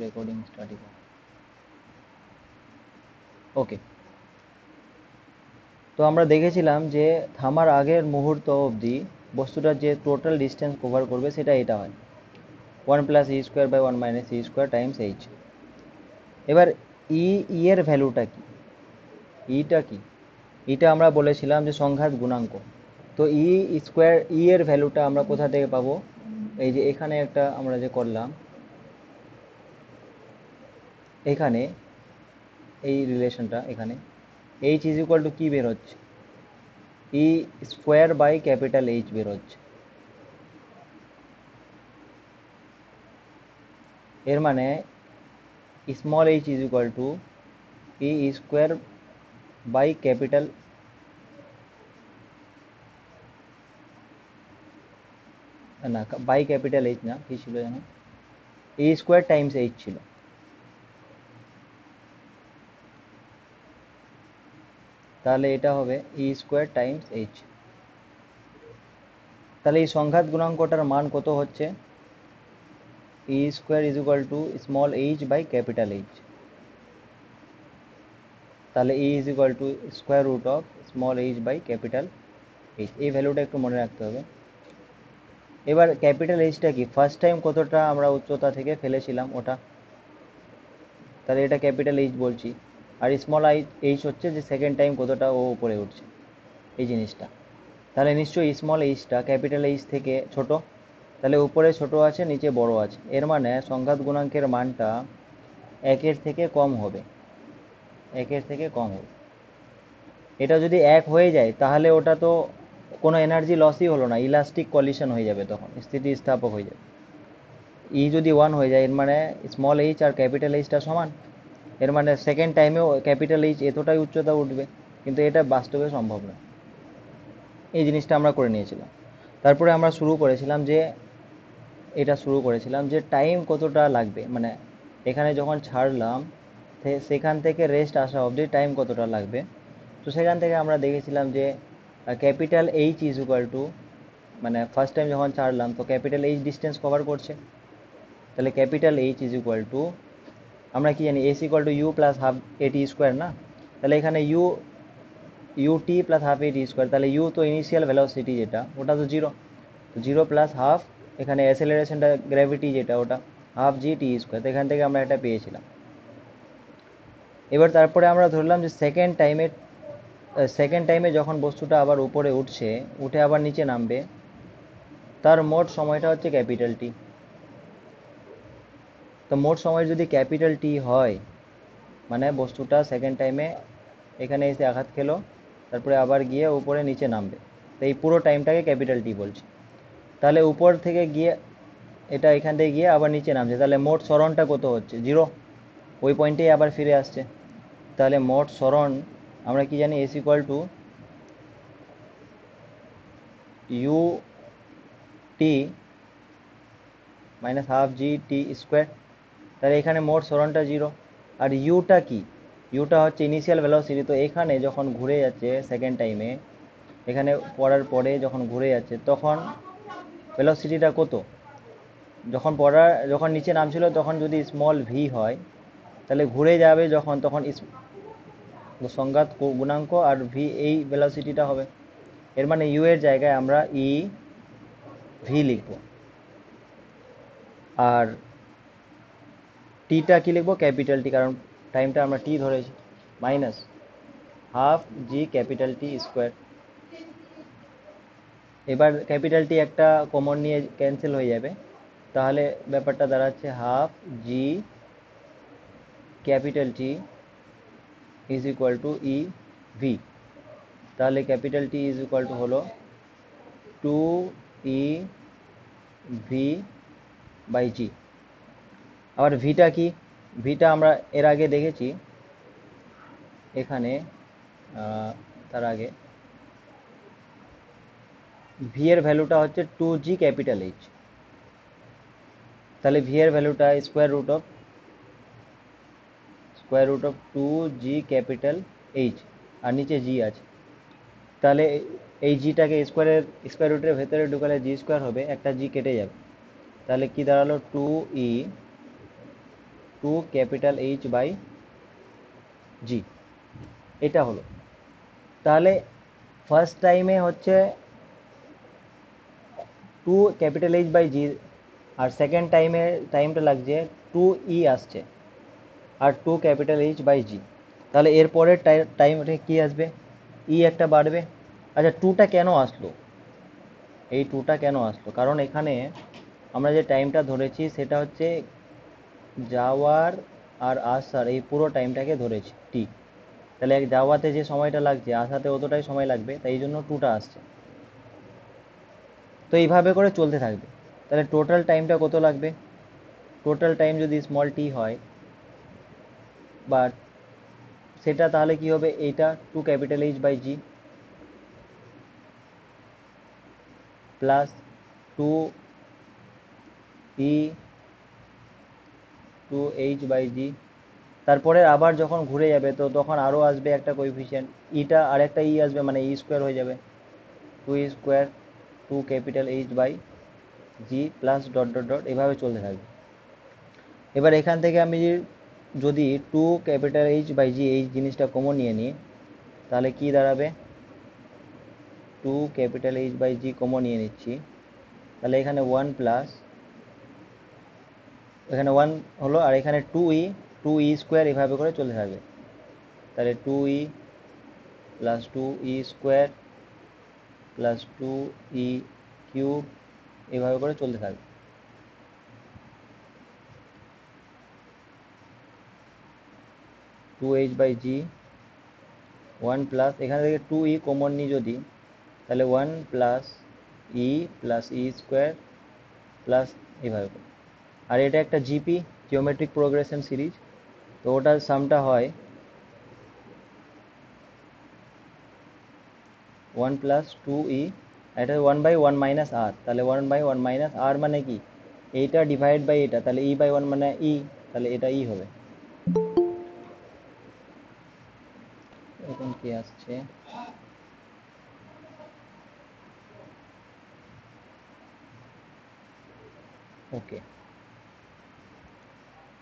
Recording starting. ওকে, তো আমরা দেখেছিলাম যে থামার আগের মুহূর্ত অবধি বস্তুটার যে টোটাল ডিস্টেন্স কভার করবে সেটা এটা হয় 1 + e² / 1 - e² টাইমস h। এবার এর ভ্যালুটা কি, ইটা কি, ইটা আমরা বলেছিলাম যে সংঘাত গুণাঙ্ক। তো স্কোয়ার এর ভ্যালুটা আমরা কোথা থেকে পাবো, এই যে এখানে একটা আমরা যে করলাম, এখানে এই রিলেশনটা, এখানে h কি বের হচ্ছে, e² / H বের হচ্ছে। এর মানে স্মল h e² / না বাই ক্যাপিটাল H না, কি ছিল জানো, e² টাইমস h ছিল। তাহলে এটা হবে e² টাইমস h। তাহলে এই সংঘাত গুণাঙ্কটার মান কত হচ্ছে, e² স্মল h/H। তাহলে e=√স্মল h/H। এই ভ্যালুটা একটু মনে রাখতে হবে। এবার ক্যাপিটাল এইচটা কি, ফার্স্ট টাইম কতটা আমরা উচ্চতা থেকে ফেলেছিলাম ওটা, তাহলে এটা ক্যাপিটাল এইচ বলছি। আর স্মল এইচ হচ্ছে যে সেকেন্ড টাইম কতটা ও উপরে উঠছে, এই জিনিসটা। তাহলে নিশ্চয়ই স্মল এইচটা ক্যাপিটাল এইচ থেকে ছোট, তাহলে উপরে ছোট আছে নিচে বড় আছে, এর মানে সংঘাত গুণাঙ্কের মানটা 1-এর থেকে কম হবে, 1-এর থেকে কম হবে। এটা যদি 1 হয়ে যায় তাহলে ওটা তো কোনো এনার্জি লসই হলো না, ইলাস্টিক কলিশন হয়ে যাবে, তখন স্থিতিস্থাপক হয়ে যাবে। যদি 1 হয়ে যায় এর মানে স্মল এইচ আর ক্যাপিটাল এইচটা সমান, এর মানে সেকেন্ড টাইমেও ক্যাপিটাল এইচ এতটাই উচ্চতা উঠবে, কিন্তু এটা বাস্তবে সম্ভব না। এই জিনিসটা আমরা করে নিয়েছিলাম। তারপরে আমরা শুরু করেছিলাম যে টাইম কতটা লাগবে, মানে এখানে যখন ছাড়লাম সেখান থেকে রেস্ট আসা অবধি টাইম কতটা লাগবে। তো সেখান থেকে আমরা দেখেছিলাম যে ক্যাপিটাল এইচ মানে ফার্স্ট টাইম যখন ছাড়লাম তো ক্যাপিটাল এইচ ডিস্টেন্স কভার করছে, তাহলে ক্যাপিটাল এইচ আমরা কি জানি s=u+12 না, তাহলে এখানে ut+12 তাহলে u তো ইনিশিয়াল ভেলোসিটি যেটা ওটা তো 0, তো 0+12 এখানে অ্যাসেলারেশনটা গ্র্যাভিটি যেটা ওটা 12g t², তো এখান থেকে আমরা এটা পেয়েছিলাম। এবার তারপরে আমরা ধরলাম যে সেকেন্ড টাইমে যখন বস্তুটা আবার উপরে উঠছে, উঠে আবার নিচে নামবে, তার মোট সময়টা হচ্ছে ক্যাপিটাল টি। তো মোট সময় যদি ক্যাপিটাল টি হয়, মানে বস্তুটা সেকেন্ড টাইমে এখানে এসে আঘাত খেলো, তারপরে আবার গিয়ে উপরে নিচে নামবে, তো এই পুরো টাইমটাকে ক্যাপিটাল টি বলছি। তাহলে উপর থেকে গিয়ে এটা এখান থেকে গিয়ে আবার নিচে নামছে, তাহলে মোট সরণটা কত হচ্ছে, 0, ওই পয়েন্টেই আবার ফিরে আসছে। তাহলে মোট সরণ আমরা কি জানি, s=ut−12g t²। তাহলে এখানে মোট সরণটা 0। আর ইউটা কি, ইউটা হচ্ছে ইনিশিয়াল ভেলোসিটি। তো এখানে যখন ঘুরে যাচ্ছে সেকেন্ড টাইমে, এখানে পড়ার পরে যখন ঘুরে যাচ্ছে তখন ভেলোসিটিটা কত, যখন নিচে নামছিল তখন যদি স্মল ভি হয়, তাহলে ঘুরে যাবে যখন, তখন সংঘাত গুণাঙ্ক আর ভি এই ভেলোসিটিটা হবে। এর মানে ইউ এর জায়গায় আমরা ভি লিখব, আর টিটা কি লিখবো, ক্যাপিটাল টি, কারণ টাইমটা আমরা টি ধরেছি, -12g⁻T²। এবার ক্যাপিটাল টি একটা কমন নিয়ে ক্যান্সেল হয়ে যাবে, তাহলে ব্যাপারটা দাঁড়াচ্ছে 12g⁻T = EV। তাহলে ক্যাপিটাল টি হলো 2EV/g। আবার ভিটা কি, ভিটা আমরা এর আগে দেখেছি এখানে, তার আগে ভি এর ভ্যালুটা হচ্ছে 2g⁻H। তাহলে ভি এর ভ্যালুটা স্কোয়ার রুট অফ 2g⁻H, আর নিচে জি আছে। তাহলে এই জিটাকে স্কোয়ার রুটের ভেতরে ঢুকালে জি স্কোয়ার হবে, একটা জি কেটে যাবে, তাহলে কি দাঁড়ালো, two capital H by G, এটা হলো। তাহলে ফার্স্ট টাইমে হচ্ছে two capital H by G, আর সেকেন্ড টাইমটা লাগছে টু ই আসছে আর two capital H by G. তাহলে এরপরের টাইমে কি আসবে? ই একটা বাড়বে। আচ্ছা, টুটা কেন আসলো? এই টুটা কেন আসলো? কারণ এখানে আমরা যে টাইমটা ধরেছি সেটা হচ্ছে যাওয়ার আর আসার এই পুরো টাইমটাকে ধরেছি টি। তাহলে যাওয়াতে যে সময়টা লাগছে আসাতে অতটাই সময় লাগবে, তাই এই জন্য টুটা আসছে। তো এইভাবে করে চলতে থাকবে। তাহলে টোটাল টাইমটা কত লাগবে? টোটাল টাইম যদি স্মল টি হয়, বাট সেটা তাহলে কি হবে? এইটা two capital H by G plus two E two H by G. তারপরে আবার যখন ঘুরে যাবে তো তখন আরও আসবে একটা কোএফিসিয়েন্ট ইটা, আর একটা ই আসবে, মানে ই স্কোয়ার হয়ে যাবে। Two E square two capital H by G plus dot dot dot, এভাবে চলতে থাকবে। এবার এখান থেকে আমি যদি two capital H by G এই জিনিসটা কমন নিয়ে নিই, তাহলে কি দাঁড়াবে? Two capital H by G common নিয়ে নিচ্ছি, তাহলে এখানে ওয়ান প্লাস, এখানে ওয়ান হলো, আর এখানে টু ই স্কোয়ার এভাবে করে চলতে থাকবে। তাহলে two E plus two E square plus two E cube এভাবে করে চলতে থাকবে। Two H by G one plus, এখানে থেকে টু ই কমন নিই যদি, তাহলে one plus E square plus এভাবে করে। আর এটা একটা জিপি, জিওমেট্রিক প্রোগ্রেশন সিরিজ, তো ওটার সামটা হয় ওয়ান প্লাস টু ই, এটা ওয়ান বাই ওয়ান মাইনাস আর, তাহলে ওয়ান বাই ওয়ান মাইনাস আর মানে কি? এইটা ডিভাইড বাই এটা, তাহলে ই বাই ওয়ান মানে ই, তাহলে এটা ই হবে। এখন কি আসছে? ওকে,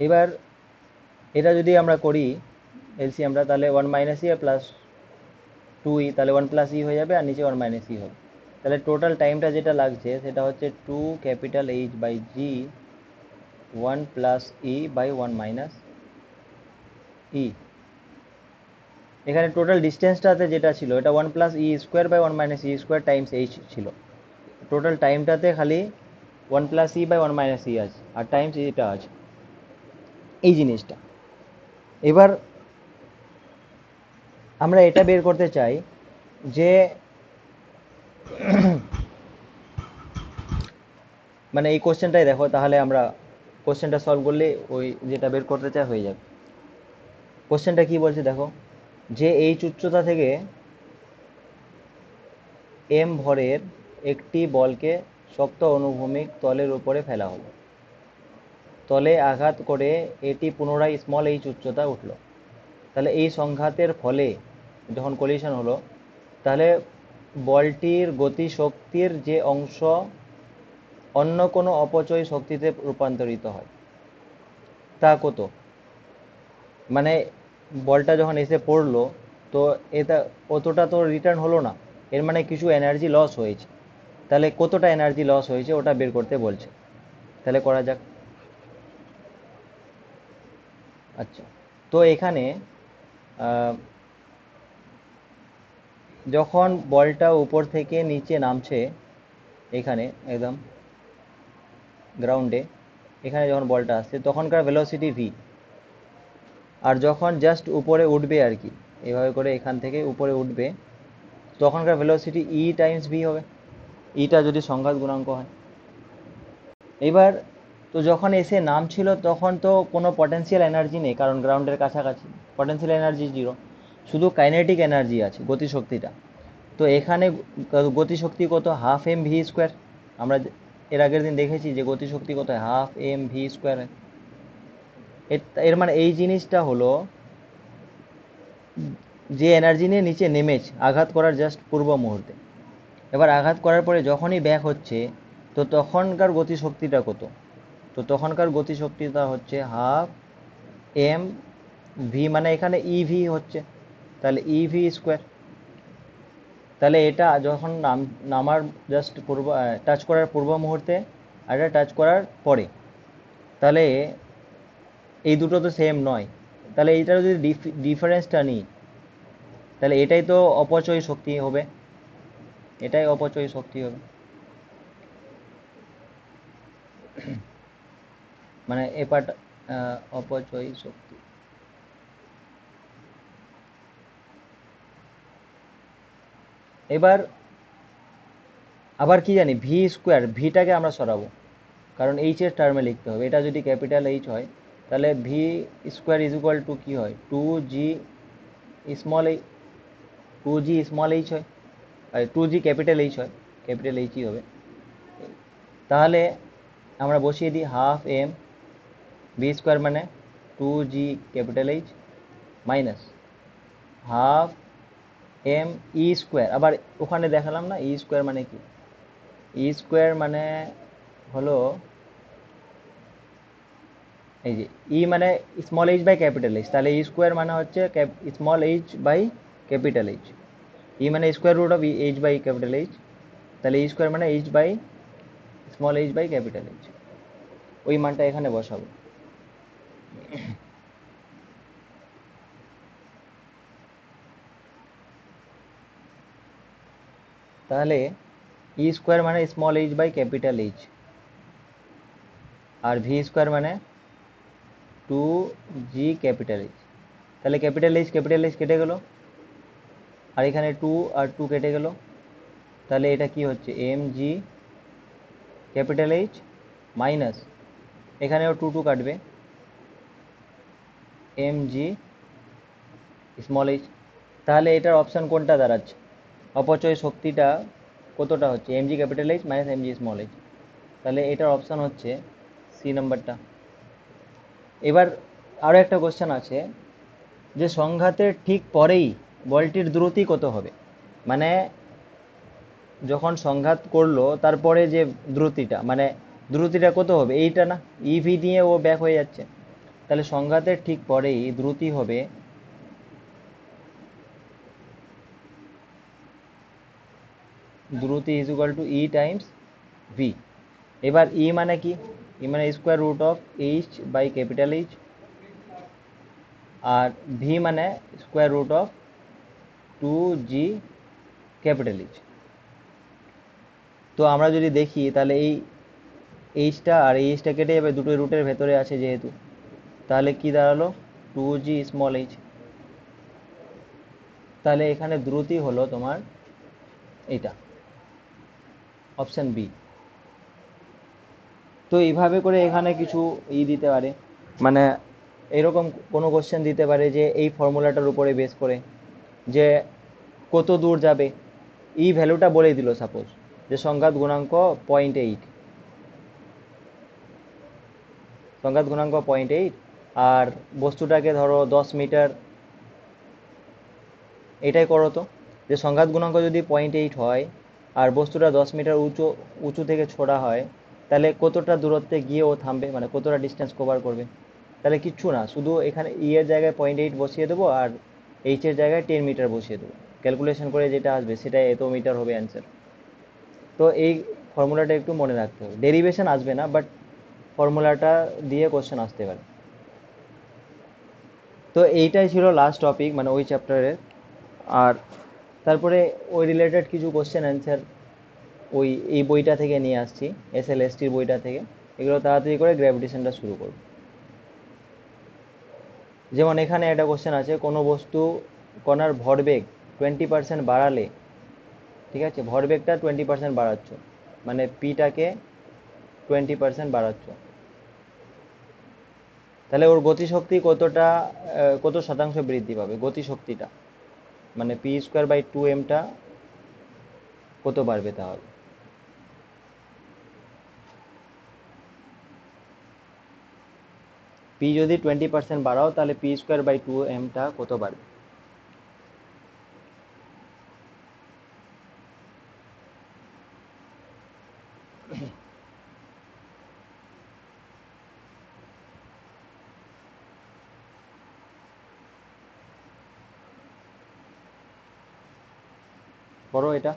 এবার এটা যদি আমরা করি এলসিএমটা, তাহলে ওয়ান মাইনাস ই আর প্লাস টু ই, তাহলে ওয়ান প্লাস ই হয়ে যাবে, আর নিচে ওয়ান মাইনাস ই হবে। তাহলে টোটাল টাইমটা যেটা লাগছে সেটা হচ্ছে two capital H by G one plus E by one minus E. এখানে টোটাল ডিস্টেন্সটাতে যেটা ছিল এটা one plus E square by one minus E square times H ছিল। টোটাল টাইমটাতে খালি one plus E by one minus E আছে, আর টাইমস এটা আছে, এই জিনিসটা। এবার আমরা এটা বের করতে চাই যে মানে এই কোশ্চেনটাই দেখো, তাহলে আমরা কোশ্চেনটা সলভ করলে ওই যেটা বের করতে চাই হয়ে যাবে। কোশ্চেনটা কি বলছে দেখো, যে এইচ উচ্চতা থেকে এম ভরের একটি বলকে শক্ত অনুভূমিক তলের উপরে ফেলা হলো। তলে আঘাত করে এটি পুনরায় স্মল এইচ উচ্চতা উঠল। তাহলে এই সংঘাতের ফলে যখন কলিশন হলো, তাহলে বলটির গতিশক্তির যে অংশ অন্য কোনো অপচয় শক্তিতে রূপান্তরিত হয় তা কত? মানে বলটা যখন এসে পড়লো, তো এটা অতটা তো রিটার্ন হলো না, এর মানে কিছু এনার্জি লস হয়েছে। তাহলে কতটা এনার্জি লস হয়েছে ওটা বের করতে বলছে। তাহলে করা যাক। আচ্ছা, তো এখানে যখন বলটা উপর থেকে নিচে নামছে, এখানে একদম গ্রাউন্ডে, এখানে যখন বলটা আসছে তখনকার ভেলোসিটি ভি, আর যখন জাস্ট উপরে উঠবে আর কি, এভাবে করে এখান থেকে উপরে উঠবে, তখনকার ভেলোসিটি ই টাইমস ভি হবে, ইটা যদি সংঘাত গুণাঙ্ক হয়। এবার তো যখন এসে নামছিল তখন তো কোনো পটেনশিয়াল এনার্জি নেই, কারণ গ্রাউন্ডের কাছাকাছি, পটেনশিয়াল এনার্জি জিরো, শুধু কাইনেটিক এনার্জি আছে, গতিশক্তিটা। তো এখানে গতিশক্তি কত? Half M V square. আমরা এর আগের দিন দেখেছি যে গতিশক্তি কত? Half M V square. এর মানে এই জিনিসটা হলো যে এনার্জি নিয়ে নিচে নেমেছে আঘাত করার জাস্ট পূর্ব মুহূর্তে। এবার আঘাত করার পরে যখনই ব্যাক হচ্ছে, তো তখনকার গতিশক্তিটা কত? তো তখনকার গতিশক্তিটা হচ্ছে হাফ এম ভি মানে এখানে ইভি হচ্ছে, তাহলে ইভি স্কোয়ার। তাহলে এটা যখন নামার জাস্ট পূর্ব টাচ করার পূর্ব মুহূর্তে আর এটা টাচ করার পরে, তাহলে এই দুটো তো সেম নয়। তাহলে এইটার যদি ডিফারেন্সটা নিই, তাহলে এটাই তো অপচয় শক্তি হবে, এটাই অপচয় শক্তি হবে। মানে এ পার্ট অপচয় শক্তি। এবার আবার কি জানি, ভি স্কোয়ার, ভিটাকে আমরা সরাবো, কারণ এইচ এর টার্মে লিখতে হবে। এটা যদি ক্যাপিটাল এইচ হয়, তাহলে V square is equal to কী হয়, টু জি স্মল এই, টু জি স্মল এইচ হয়, আর টু জি ক্যাপিটাল এইচ হয়, ক্যাপিটাল এইচই হবে। তাহলে আমরা বসিয়ে দিই হাফ এম ভি স্কোয়ার মানে two G capital H minus half M E square. আবার ওখানে দেখালাম না ই স্কোয়ার মানে কি, ই স্কোয়ার মানে হলো এই যে ই মানে small H by capital H, তাহলে ই স্কোয়ার মানে হচ্ছে small H by capital H. E মানে square root of H by capital H, তাহলে ই স্কোয়ার মানে H by small H by capital H. ওই মানটা এখানে বসাবো। তাহলে ই স্কোয়ার মানে small H by capital H, আর ভি স্কোয়ার মানে টু জি ক্যাপিটাল এইচ। তাহলে ক্যাপিটাল এইচ কেটে গেল, আর এখানে টু আর টু কেটে গেল, তাহলে এটা কি হচ্ছে M G capital H minus, এখানেও টু টু কাটবে, এম জি স্মল এইচ। তাহলে এটার অপশান কোনটা দাঁড়াচ্ছে, অপচয় শক্তিটা কতটা হচ্ছে, M G capital H minus M G small H. তাহলে এটার অপশান হচ্ছে সি নাম্বারটা। এবার আরও একটা কোশ্চেন আছে, যে সংঘাতের ঠিক পরেই বলটির দ্রুতি কত হবে, মানে যখন সংঘাত করলো তারপরে যে দ্রুতিটা, মানে দ্রুতিটা কত হবে, এইটা না, ইভি দিয়ে ও ব্যাক হয়ে যাচ্ছে। তাহলে সংঘাতের ঠিক পরেই দ্রুতি হবে দ্রুতি is equal to E times V. এবার ই মানে কি, ই মানে square root of H by capital H, আর ভি মানে square root of two G capital H. তো আমরা যদি দেখি তাহলে এই এইচটা আর এইচটা কেটে যাবে, দুটো রুটের ভেতরে আছে যেহেতু, তাহলে কি দাঁড়ালো টু জি স্মল এইচ। তাহলে এখানে দ্রুতি হলো তোমার এটা, অপশান বি। তো এইভাবে করে এখানে কিছু দিতে পারে, মানে এরকম কোনো কোশ্চেন দিতে পারে যে এই ফর্মুলাটার উপরে বেস করে যে কত দূর যাবে, ই ভ্যালুটা বলে দিল, সাপোজ যে সংঘাত গুণাঙ্ক 0.8, সংঘাত গুণাঙ্ক 0.8, আর বস্তুটাকে ধরো 10 মিটার। এটাই করো তো, যে সংঘাত গুণাঙ্ক যদি 0.8 হয় আর বস্তুটা 10 মিটার উঁচু উঁচু থেকে ছোড়া হয়, তাহলে কতটা দূরত্বে গিয়ে ও থামবে, মানে কতটা ডিস্টেন্স কভার করবে। তাহলে কিচ্ছু না, শুধু এখানে ই এর জায়গায় 0.8 বসিয়ে দেবো আর এইচ এর জায়গায় 10 মিটার বসিয়ে দেবো, ক্যালকুলেশন করে যেটা আসবে সেটাই এত মিটার হবে অ্যান্সার। তো এই ফর্মুলাটা একটু মনে রাখতে হবে, ডেরিভেশন আসবে না, বাট ফর্মুলাটা দিয়ে কোশ্চেন আসতে পারে। তো এইটাই ছিল লাস্ট টপিক, মানে ওই চ্যাপ্টারের। আর তারপরে ওই রিলেটেড কিছু কোশ্চেন অ্যান্সার ওই এই বইটা থেকে নিয়ে আসছি, SLSTর বইটা থেকে। এগুলো তাড়াতাড়ি করে গ্র্যাভিটেশনটা শুরু করব। যেমন এখানে একটা কোশ্চেন আছে, কোনো বস্তু কণার ভরবেগ 20% বাড়ালে, ঠিক আছে, ভরবেগটা 20% বাড়াচ্ছ, মানে পিটাকে 20% বাড়াচ্ছ, তাহলে ওর গতিশক্তি কতটা, কত শতাংশ বৃদ্ধি পাবে গতিশক্তিটা, মানে পি স্কোয়ার বাই 2m কত বাড়বে তাহলে। পি যদি 20% বাড়াও তাহলে পি স্কোয়ার বাই 2m কত বাড়বে। করো এটা।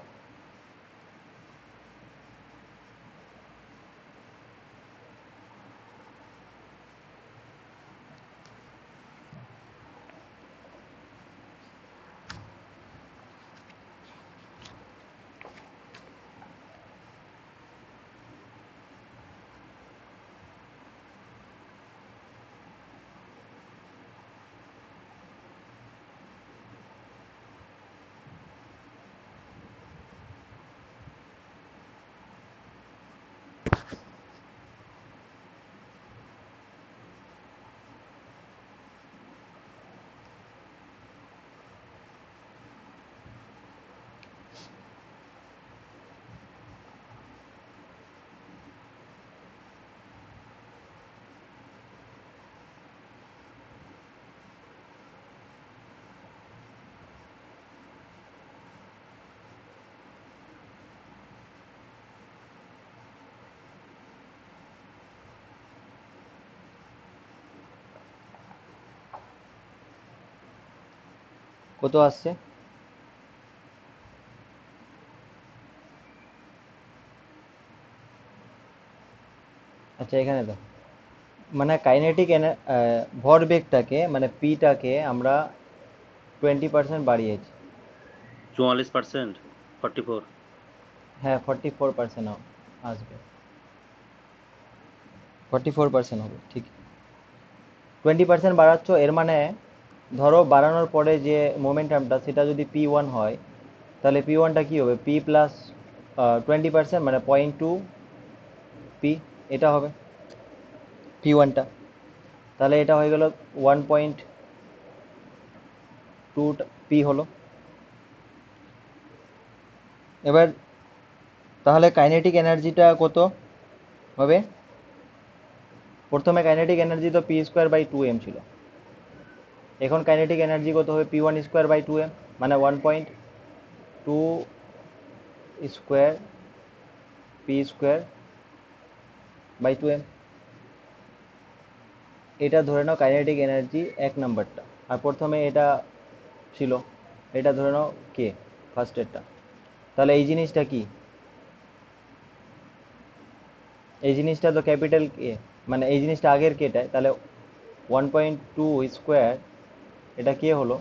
কত আসছে? আচ্ছা এখানে তো মানে কাইনেটিক ভরবেগটাকে মানে পিটাকে আমরা 20% বাড়িয়েছি। 44%, 44। হ্যাঁ 44% আসবে, 44% হবে ঠিক। 20% বাড়াচ্ছ, এর মানে ধরো বাড়ানোর পরে যে মোমেন্টামটা সেটা যদি P1 হয়, তাহলে P1টা কি হবে? P প্লাস 20% মানে 0.2 পি, এটা হবে P1টা। তাহলে এটা হয়ে গেল 1.2 পি হলো। এবার তাহলে কাইনেটিক এনার্জিটা কত হবে? প্রথমে কাইনেটিক এনার্জি তো P²/2m ছিল, এখন কাইনেটিক এনার্জি কত হবে? P1²/2m মানে 1.2 স্কোয়ার P²/2m। এটা ধরে নাও কাইনেটিক এনার্জি এক নাম্বারটা, আর প্রথমে এটা ছিল, এটা ধরে নাও কে, ফার্স্টেরটা। তাহলে এই জিনিসটা কি? এই জিনিসটা তো ক্যাপিটাল কে, মানে এই জিনিসটা আগের কেটায়, তাহলে 1.2 স্কোয়ার এটা কে হলো।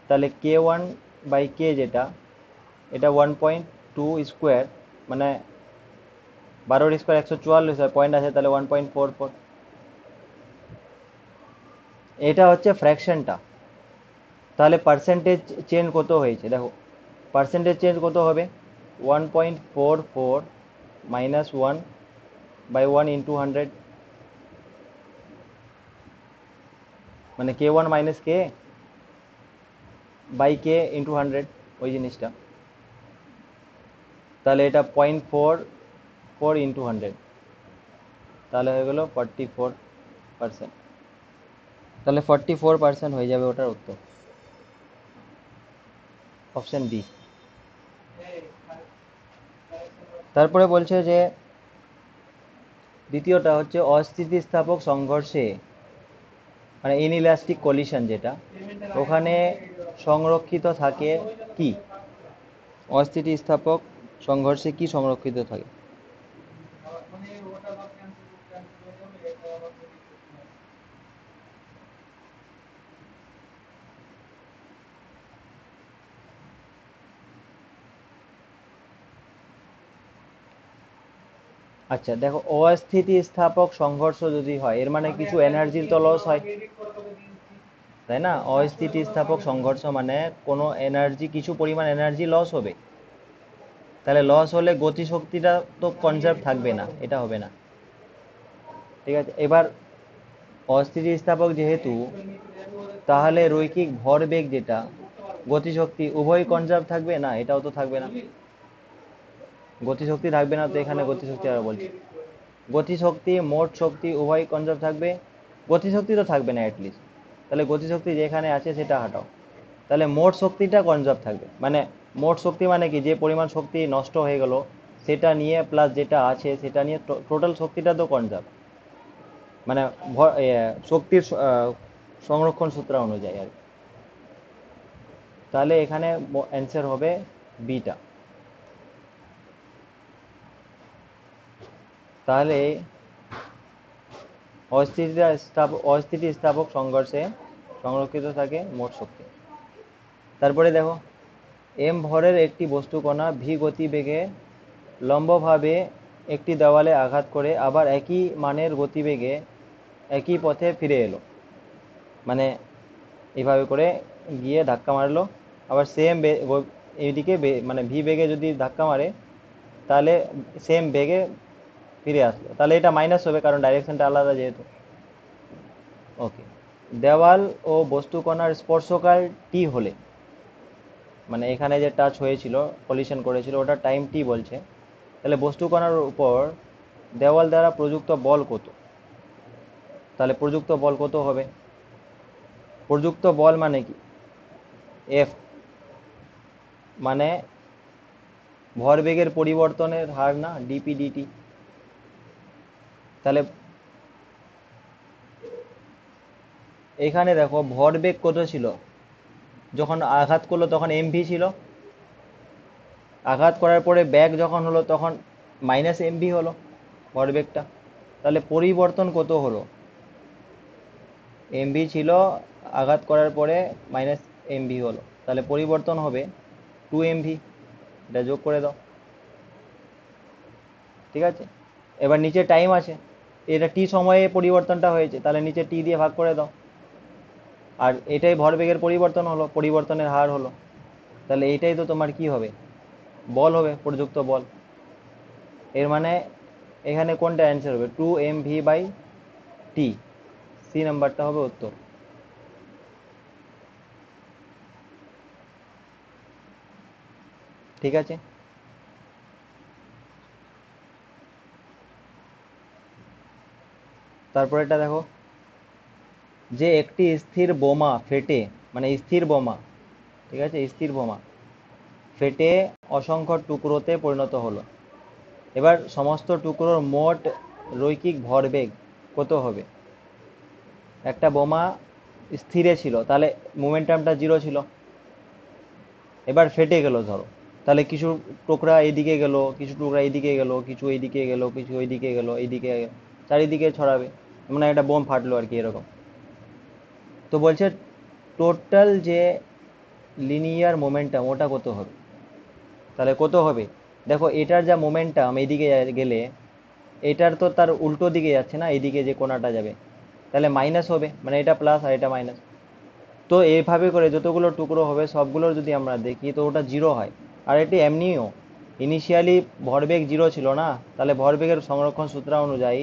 তাহলে K1/K যেটা, এটা 1.2 স্কোয়ার মানে 12 স্কোয়ার 144 হয়, পয়েন্ট আছে তাহলে 1.44। এটা হচ্ছে ফ্র্যাকশনটা। তাহলে পার্সেন্টেজ চেঞ্জ কত হয়েছে দেখো, পার্সেন্টেজ চেঞ্জ কত হবে? 1.44 মাইনাস 1/1 ইন্টু 100, মানে K1 মাইনাস K/K ইন্টু 100, ওই জিনিসটা। তাহলে এটা 0.44 ইন্টু 100, তাহলে হয়ে গেল 44%। তাহলে 44% হয়ে যাবে ওটার উত্তর, অপশন বি। তারপরে বলছে যে দ্বিতীয়টা হচ্ছে অস্থিতিস্থাপক সংঘর্ষে, মানে ইনইলাস্টিক কলিশন যেটা, ওখানে সংরক্ষিত থাকে কি? অস্থিতিস্থাপক সংঘর্ষে কি সংরক্ষিত থাকে? আচ্ছা দেখো, অস্থিতিস্থাপক সংঘর্ষ যদি হয় এর মানে কিছু এনার্জির তো লস হয়, তাই না? অস্থিতিস্থাপক সংঘর্ষ মানে কোনো এনার্জি, কিছু পরিমাণ এনার্জি লস হবে। তাহলে লস হলে গতিশক্তিটা তো কনজার্ভ থাকবে না, এটা হবে না। ঠিক আছে, এবার অস্থিতিস্থাপক যেহেতু, তাহলে রৈখিক ভরবেগ যেটা, গতিশক্তি উভয় কনজার্ভ থাকবে না, এটাও তো থাকবে না। গতিশক্তি থাকবে না তো এখানে গতিশক্তি আর বলছি, গতিশক্তি মোট শক্তি উভয় কনজার্ভ থাকবে, গতিশক্তি তো থাকবে না অ্যাটলিস্ট। তাহলে গতিশক্তি যেখানে আছে সেটা হাঁটাও, তাহলে মোট শক্তিটা কনজার্ভ থাকবে। মানে মোট শক্তি মানে কি, যে পরিমাণ শক্তি নষ্ট হয়ে গেল সেটা নিয়ে প্লাস যেটা আছে সেটা নিয়ে টোটাল শক্তিটা তো কনজার্ভ, মানে শক্তির সংরক্ষণ সূত্র অনুযায়ী আর কি। তাহলে এখানে অ্যান্সার হবে বিটা। তাহলে অস্থিতিস্থাপক সংঘর্ষে সংরক্ষিত থাকে মোট শক্তি। তারপরে দেখো, এম ভরের একটি বস্তুকণা ভি গতিবেগে লম্বভাবে একটি দেওয়ালে আঘাত করে আবার একই মানের গতিবেগে একই পথে ফিরে এলো। মানে এইভাবে করে গিয়ে ধাক্কা মারলো, আবার সেম এইদিকে মানে ভি বেগে যদি ধাক্কা মারে তাহলে সেম বেগে ফিরে আসলো, তাহলে এটা মাইনাস হবে কারণ ডাইরেকশনটা আলাদা যেহেতু। ওকে, দেওয়াল ও বস্তুকণার স্পর্শকাল টি হলে, মানে এখানে যে টাচ হয়েছিল, কলিশন করেছিল, ওটা টাইম টি বলছে, তাহলে বস্তুকণার উপর দেওয়াল দ্বারা প্রযুক্ত বল কত? তাহলে প্রযুক্ত বল কত হবে? প্রযুক্ত বল মানে কি? এফ মানে ভরবেগের পরিবর্তনের হার না, ডিপি ডিটি। তাহলে এখানে দেখো ভরবেগ কত ছিল, যখন আঘাত করলো তখন এমভি ছিল, আঘাত করার পরে ব্যাক যখন হলো তখন মাইনাস এমভি হলো ভরবেগটা। তাহলে পরিবর্তন কত হলো? এমভি ছিল, আঘাত করার পরে মাইনাস এমভি হলো, তাহলে পরিবর্তন হবে 2 এমভি। এটা যোগ করে দাও, ঠিক আছে। এবার নিচে টাইম আছে, এটা টি সময়ে পরিবর্তনটা হয়েছে, তাহলে নিচে টি দিয়ে ভাগ করে দাও। আর এটাই ভরবেগের পরিবর্তন হলো, পরিবর্তনের হার হলো, তাহলে এইটাই তো তোমার কি হবে? বল হবে, প্রযুক্ত বল। এর মানে এখানে কোনটা অ্যান্সার হবে? 2 mv/t, সি নাম্বারটা হবে উত্তর। ঠিক আছে, তারপরে এটা দেখো, যে একটি স্থির বোমা ফেটে, মানে স্থির বোমা, ঠিক আছে, স্থির বোমা ফেটে অসংখ্য টুকরোতে পরিণত হলো, এবার সমস্ত টুকরোর মোট রৈখিক ভরবেগ কত হবে? একটা বোমা স্থিরে ছিল, তাহলে মোমেন্টামটা 0 ছিল, এবার ফেটে গেল ধরো, তাহলে কিছু টুকরা এইদিকে গেল, কিছু টুকরা এইদিকে গেল, কিছু এইদিকে গেল, কিছু ওইদিকে গেল, এইদিকে চারিদিকে ছড়াবে, মানে একটা বোম ফাটলো আর কি, এরকম। তো বলছে টোটাল যে লিনিয়ার মোমেন্টাম ওটা কত হবে? তাহলে কত হবে? দেখো এটার যা মোমেন্টাম এইদিকে গেলে, এটার তো তার উল্টো দিকে যাচ্ছে না, এইদিকে যে কোণাটা যাবে, তাহলে মাইনাস হবে, মানে এটা প্লাস আর এটা মাইনাস। তো এইভাবে করে যতগুলো টুকরো হবে সবগুলোর যদি আমরা দেখি তো ওটা 0 হয়। আর এটি এমনিও ইনিশিয়ালি ভরবেগ 0 ছিল না, তাহলে ভরবেগের সংরক্ষণ সূত্র অনুযায়ী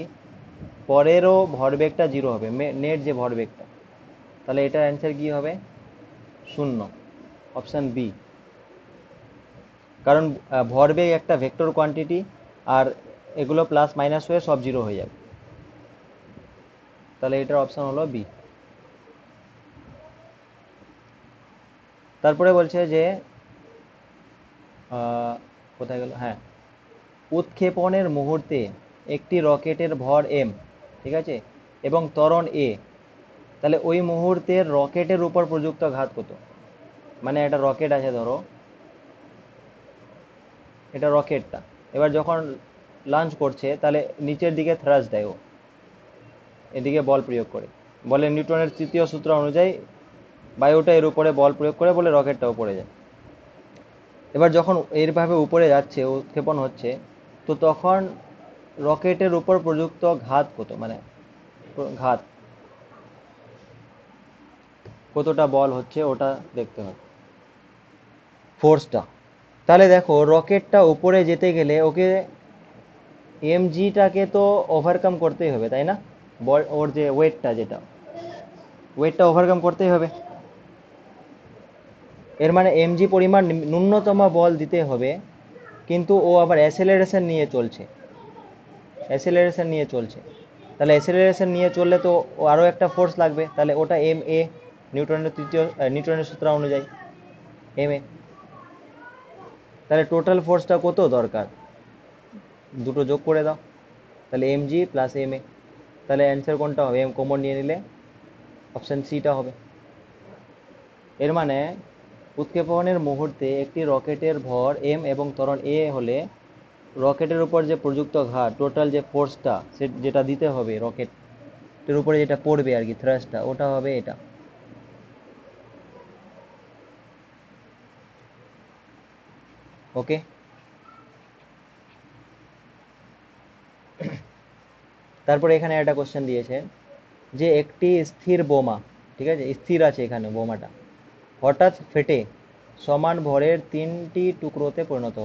পরেরও ভরবেগটা 0 হবে, নেট যে ভরবেগটা। তাহলে এটার অ্যান্সার কি হবে? 0, অপশান বি। কারণ ভরবেগ একটা ভেক্টর কোয়ান্টিটি, আর এগুলো প্লাস মাইনাস হয়ে সব 0 হয়ে যাবে, তাহলে এটার অপশান হলো বি। তারপরে বলছে যে কোথায় গেল, হ্যাঁ, উৎক্ষেপণের মুহূর্তে একটি রকেটের ভর এম, ঠিক আছে, এবং ত্বরণ এ, তাহলে ওই মুহূর্তের রকেটের উপর প্রযুক্ত ঘাত কত? মানে একটা রকেট আছে ধরো, এটা রকেটটা এবার যখন লঞ্চ করছে তাহলে নিচের দিকে থ্রাস্ট দেয় ও, এদিকে বল প্রয়োগ করে, বলে নিউটনের তৃতীয় সূত্র অনুযায়ী বায়ুটা এর উপরে বল প্রয়োগ করে বলে রকেটটা উপরে যায়। এবার যখন এইভাবে উপরে যাচ্ছে, উৎক্ষেপণ হচ্ছে, তো তখন রকেটের উপর প্রযুক্ত ঘাত কত, মানে ঘাত কতটা বল হচ্ছে ওটা দেখতে হবে, ফোর্সটা। তাহলে দেখো রকেটটা উপরে যেতে গেলে ওকে এমজিটাকে তো ওভারকাম করতেই হবে, তাই না? ওর যে ওয়েটটা, যেটা ওয়েটটা ওভারকাম করতেই হবে। এর মানে এমজি পরিমাণ ন্যূনতম বল দিতে হবে, কিন্তু ও আবার অ্যাসেলারেশন নিয়ে চলছে, অ্যাসেলারেশন নিয়ে চলছে, তাহলে অ্যাসেলারেশন নিয়ে চললে তো ও আরও একটা ফোর্স লাগবে, তাহলে ওটা এম এ, নিউটনের সূত্র অনুযায়ী এম এ। তাহলে টোটাল ফোর্সটা কত দরকার? দুটো যোগ করে দাও, তাহলে এমজি প্লাস এম এ। তাহলে অ্যান্সার কোনটা হবে? এম কমন নিয়ে নিলে অপশান সিটা হবে। এর মানে উৎক্ষেপণের মুহূর্তে একটি রকেটের ভর m এবং ত্বরণ a হলে রকেটের উপর যে প্রযুক্ত ঘাত টোটাল যে ফোর্সটা যেটা দিতে হবে রকেটের উপরে যেটা পড়বে আর কি থ্রাস্টটা ওটা হবে এটা। ওকে, তারপরে এখানে একটা কোশ্চেন দিয়েছে যে একটি স্থির বোমা, ঠিক আছে, স্থির আছে এখানে বোমাটা, হঠাৎ ফেটে সমান ভরের তিনটে টুকরোতে পরিণত,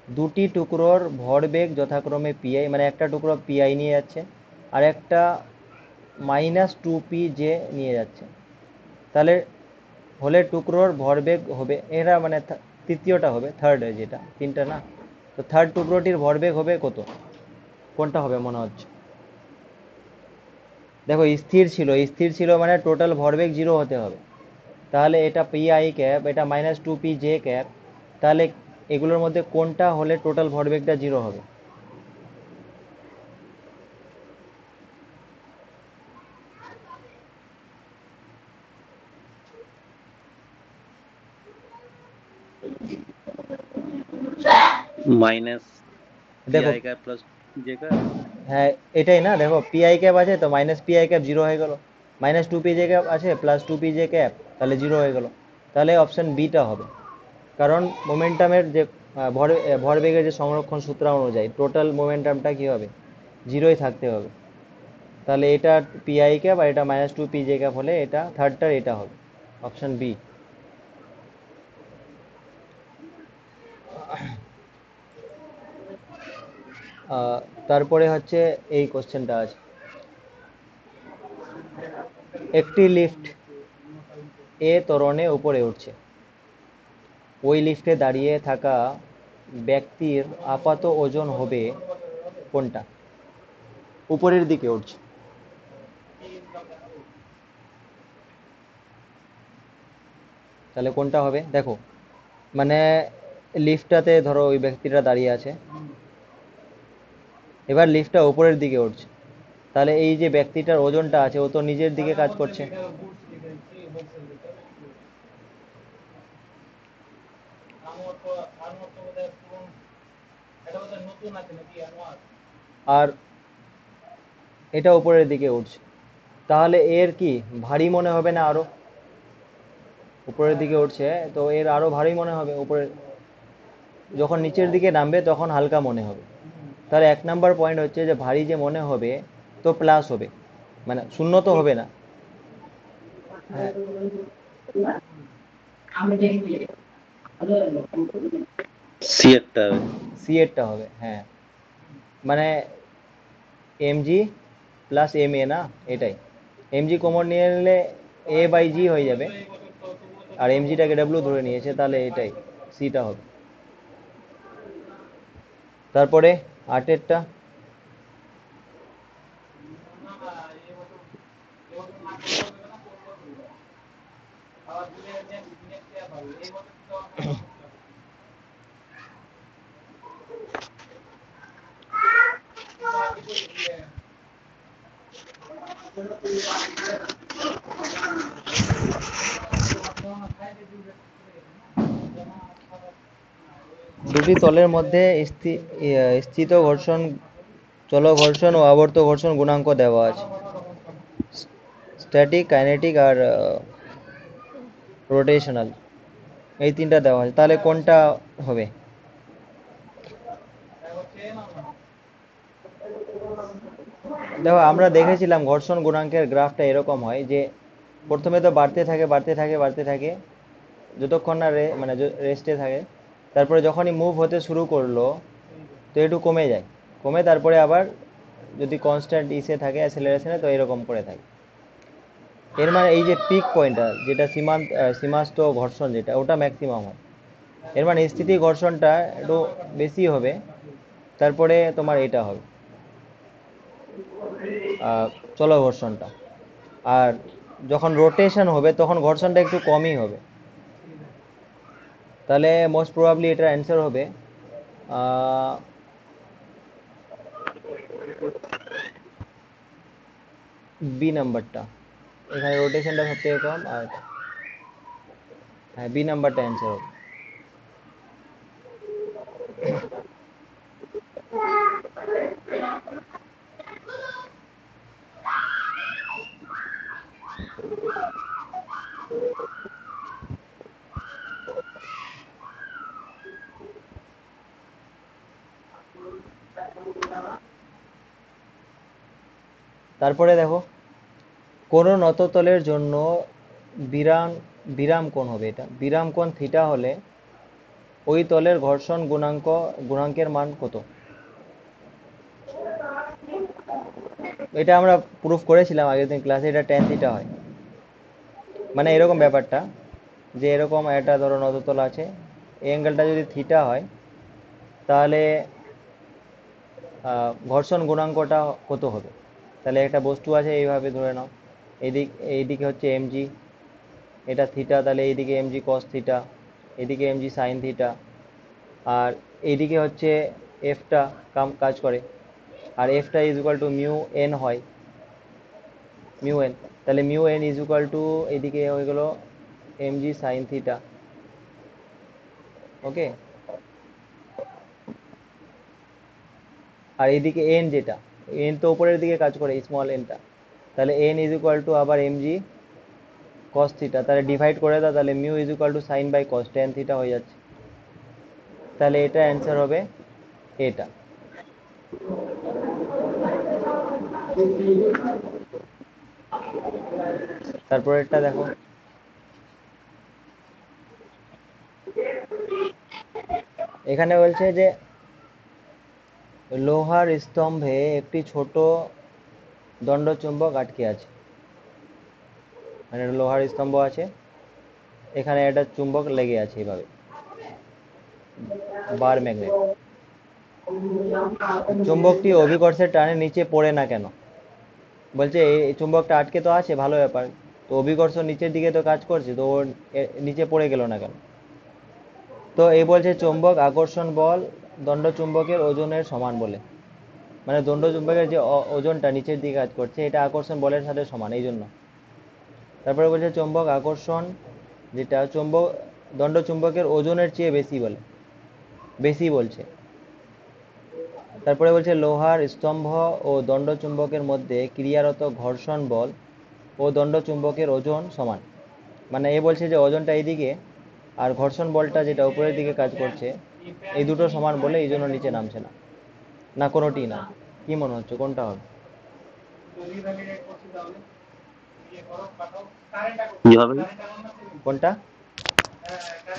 দুটি টুকরোর ভরবেগ যথাক্রমে পিআই, মানে একটা টুকরো পিআই নিয়ে যাচ্ছে আর একটা -2p/j নিয়ে যাচ্ছে, তাহলে হলে টুকরোর ভরবেগ হবে এরা মানে তৃতীয়টা হবে থার্ড, যেটা তিনটা না, তো থার্ড টুকরোটির ভরবেগ হবে কত, কোনটা হবে মনে হচ্ছে? দেখো স্থির ছিল মানে টোটাল ভরবেগ 0 হতে হবে, তাহলে এটা p(i), এটা -2p/j, তাহলে এগুলোর মধ্যে কোনটা হলে টোটাল ভরবেগটা 0 হবে? माइनस पी দেখো, आई का प्लस जे का। হ্যাঁ এটাই না, দেখো p(i) আছে তো -p(i) 0 হয়ে গেল, -2p/j আছে +2p/j, তাহলে 0 হয়ে গেল, তাহলে অপশন বিটা হবে। কারণ মোমেন্টামের যে ভরবেগের যে সংরক্ষণ সূত্র অনুযায়ী টোটাল মোমেন্টামটা কি হবে, 0ই থাকতে হবে, তাহলে এটা p(i) আর এটা -2p/j হলে এটা থার্ডটার এটা হবে অপশন বি। তারপরে হচ্ছে এই কোশ্চেনটা আছে, একটি লিফট এ ত্বরণে উপরে উঠছে, ওই লিফটে দাঁড়িয়ে থাকা ব্যক্তির আপাত ওজন হবে কোনটা? উপরের দিকে উঠছে, তাহলে কোনটা হবে দেখো, মানে লিফটটাতে ধরো ওই ব্যক্তিটা দাঁড়িয়ে আছে, এবার লিফটটা উপরের দিকে উঠছে, তাহলে এই যে ব্যক্তিটার ওজনটা আছে ও তো নিজের দিকে কাজ করছে, আর এটা উপরের দিকে উঠছে, তাহলে এর কি ভারী মনে হবে না আরো? উপরের দিকে উঠছে তো এর আরো ভারী মনে হবে, উপরে যখন নিচের দিকে নামবে তখন হালকা মনে হবে, তাহলে 1 নাম্বার পয়েন্ট হচ্ছে যে ভারী যে মনে হবে তো প্লাস হবে, মানে শূন্য তো হবে না। হ্যাঁ, सी একটা হবে। সি এরটা হবে, হ্যাঁ, মানে mg প্লাস ma না, এটাই, mg কমন নিয়ে নিলে a/g হয়ে যাবে, আর mgটাকে w ধরে নিয়েছে, তাহলে এটাই সিটা হবে। তারপরে আটেরটা, দুটি তলের মধ্যে স্থিত ঘর্ষণ, চল ঘর্ষণ ও আবর্ত ঘর্ষণ গুণাঙ্ক দেওয়া আছে, স্ট্যাটিক, কাইনেটিক আর রোটেশনাল, এই তিনটা দেওয়া আছে, তাহলে কোনটা হবে? দেখো আমরা দেখেছিলাম ঘর্ষণ গুণাঙ্কের গ্রাফটা এরকম হয় যে প্রথমে তো বাড়তে থাকে যতক্ষণ না মানে রেস্টে থাকে, তারপরে যখনই মুভ হতে শুরু করলো তো একটু কমে যায়, কমে তারপরে আবার যদি কনস্ট্যান্ট ইসে থাকে অ্যাসেলারেশনে তো এরকম করে থাকে। এর মানে এই যে পিক পয়েন্টটা যেটা সীমাস্থ ঘর্ষণ যেটা ওটা ম্যাক্সিমাম হয়, এর মানে স্থিতি ঘর্ষণটা একটু বেশি হবে, তারপরে তোমার এটা হবে চলো ঘর্ষণটা, আর যখন রোটেশন হবে তখন ঘর্ষণটা একটু কমই হবে, তাহলে মোস্ট প্রবাবলি এটার অ্যান্সার হবে বি নাম্বারটা, এখানে রোটেশনটা সব থেকে কম আর হ্যাঁ, বি নাম্বারটা অ্যান্সার হবে। তারপরে দেখো, কোন নততলের জন্য বিরাম বিরাম কোণ হবে, এটা বিরাম কোণ থিটা হলে ওই তলের ঘর্ষণ গুণাঙ্কের মান কত? এটা আমরা প্রুফ করেছিলাম আগের দিন ক্লাসে, এটা ট্যান থিটা হয়। মানে এরকম ব্যাপারটা, যে এরকম একটা ধরো নততল আছে, এই অ্যাঙ্গেলটা যদি থিটা হয়, তাহলে ঘর্ষণ গুণাঙ্কটা কত হবে? তাহলে একটা বস্তু আছে, এইভাবে ধরে নাও, এইদিকে হচ্ছে এমজি, এটা থিটা, তাহলে এইদিকে এমজি কস থিটা, এদিকে এমজি সাইন থিটা, আর এইদিকে হচ্ছে এফটা কাজ করে, আর এফটা is equal to mu N হয়, মিউ এন। তাহলে mu N is equal to এইদিকে হয়ে গেল এমজি সাইন থিটা। ওকে, আর এইদিকে এন, যেটা এন তো উপরের দিকে কাজ করে, স্মল এনটা, তাহলে এন ইজ ইকুয়াল টু আবার এমজি কস থিটা, তাহলে ডিভাইড করে দাও, তাহলে mu is equal to sine by cos tan theta হয়ে যাচ্ছে। তাহলে এটা অ্যান্সার হবে এটা। তারপরেরটা দেখো, এখানে বলছে যে লোহার স্তম্ভে একটি ছোট দণ্ডচুম্বক আটকে আছে। মানে লোহার স্তম্ভ আছে, এখানে একটা চুম্বক লেগে আছে এইভাবে, বার ম্যাগনেট। চুম্বকটি অভিকর্ষের টানে নিচে পড়ে না কেন? বলছে এই চুম্বকটা আটকে তো আছে, ভালো ব্যাপার, তো অভিকর্ষ নিচের দিকে তো কাজ করছে, তো ওর নিচে পড়ে গেল না কেন? তো এই বলছে চুম্বক আকর্ষণ বল দণ্ডচুম্বকের ওজনের সমান বলে, মানে দণ্ডচুম্বকের যে ওজনটা নিচের দিকে কাজ করছে, এটা আকর্ষণ বলের সাথে সমান, এই জন্য। তারপরে বলছে চুম্বক আকর্ষণ, যেটা চুম্বক দণ্ডচুম্বকের ওজনের চেয়ে বেশি বলে, বেশি বলছে। তারপরে বলছে লোহার স্তম্ভ ও দণ্ডচুম্বকের মধ্যে ক্রিয়ারত ঘর্ষণ বল ও দণ্ডচুম্বকের ওজন সমান। মানে এ বলছে যে ওজনটা এইদিকে, আর ঘর্ষণ বলটা যেটা উপরের দিকে কাজ করছে, এই দুটো সমান বলে এই জন্য নিচে নামছে না। না কোনোটি না, কি মনে হচ্ছে কোনটা হবে? কি হবে? কোনটা?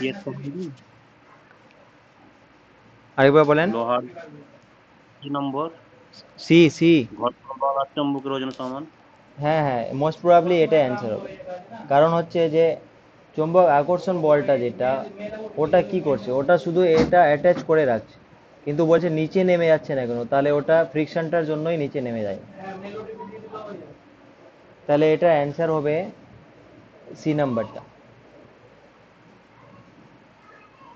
একটা হবে আরেকবার বলেন। লোহার কি নম্বর? C C. ঘর্ষণ বল আর চুম্বকের ওজন সমান। হ্যাঁ হ্যাঁ, মোস্ট প্রবাবলি এটা অ্যান্সার হবে। কারণ হচ্ছে যে চুম্বক আকর্ষণ বলটা যেটা, ওটা কি করছে, ওটা শুধু এটা অ্যাটাচ করে রাখছে, কিন্তু বলছে নিচে নেমে যাচ্ছে না কেন, তাহলে ওটা ফ্রিকশনটার জন্যই নিচে নেমে যায়। তাহলে এটা অ্যান্সার হবে সি নাম্বারটা।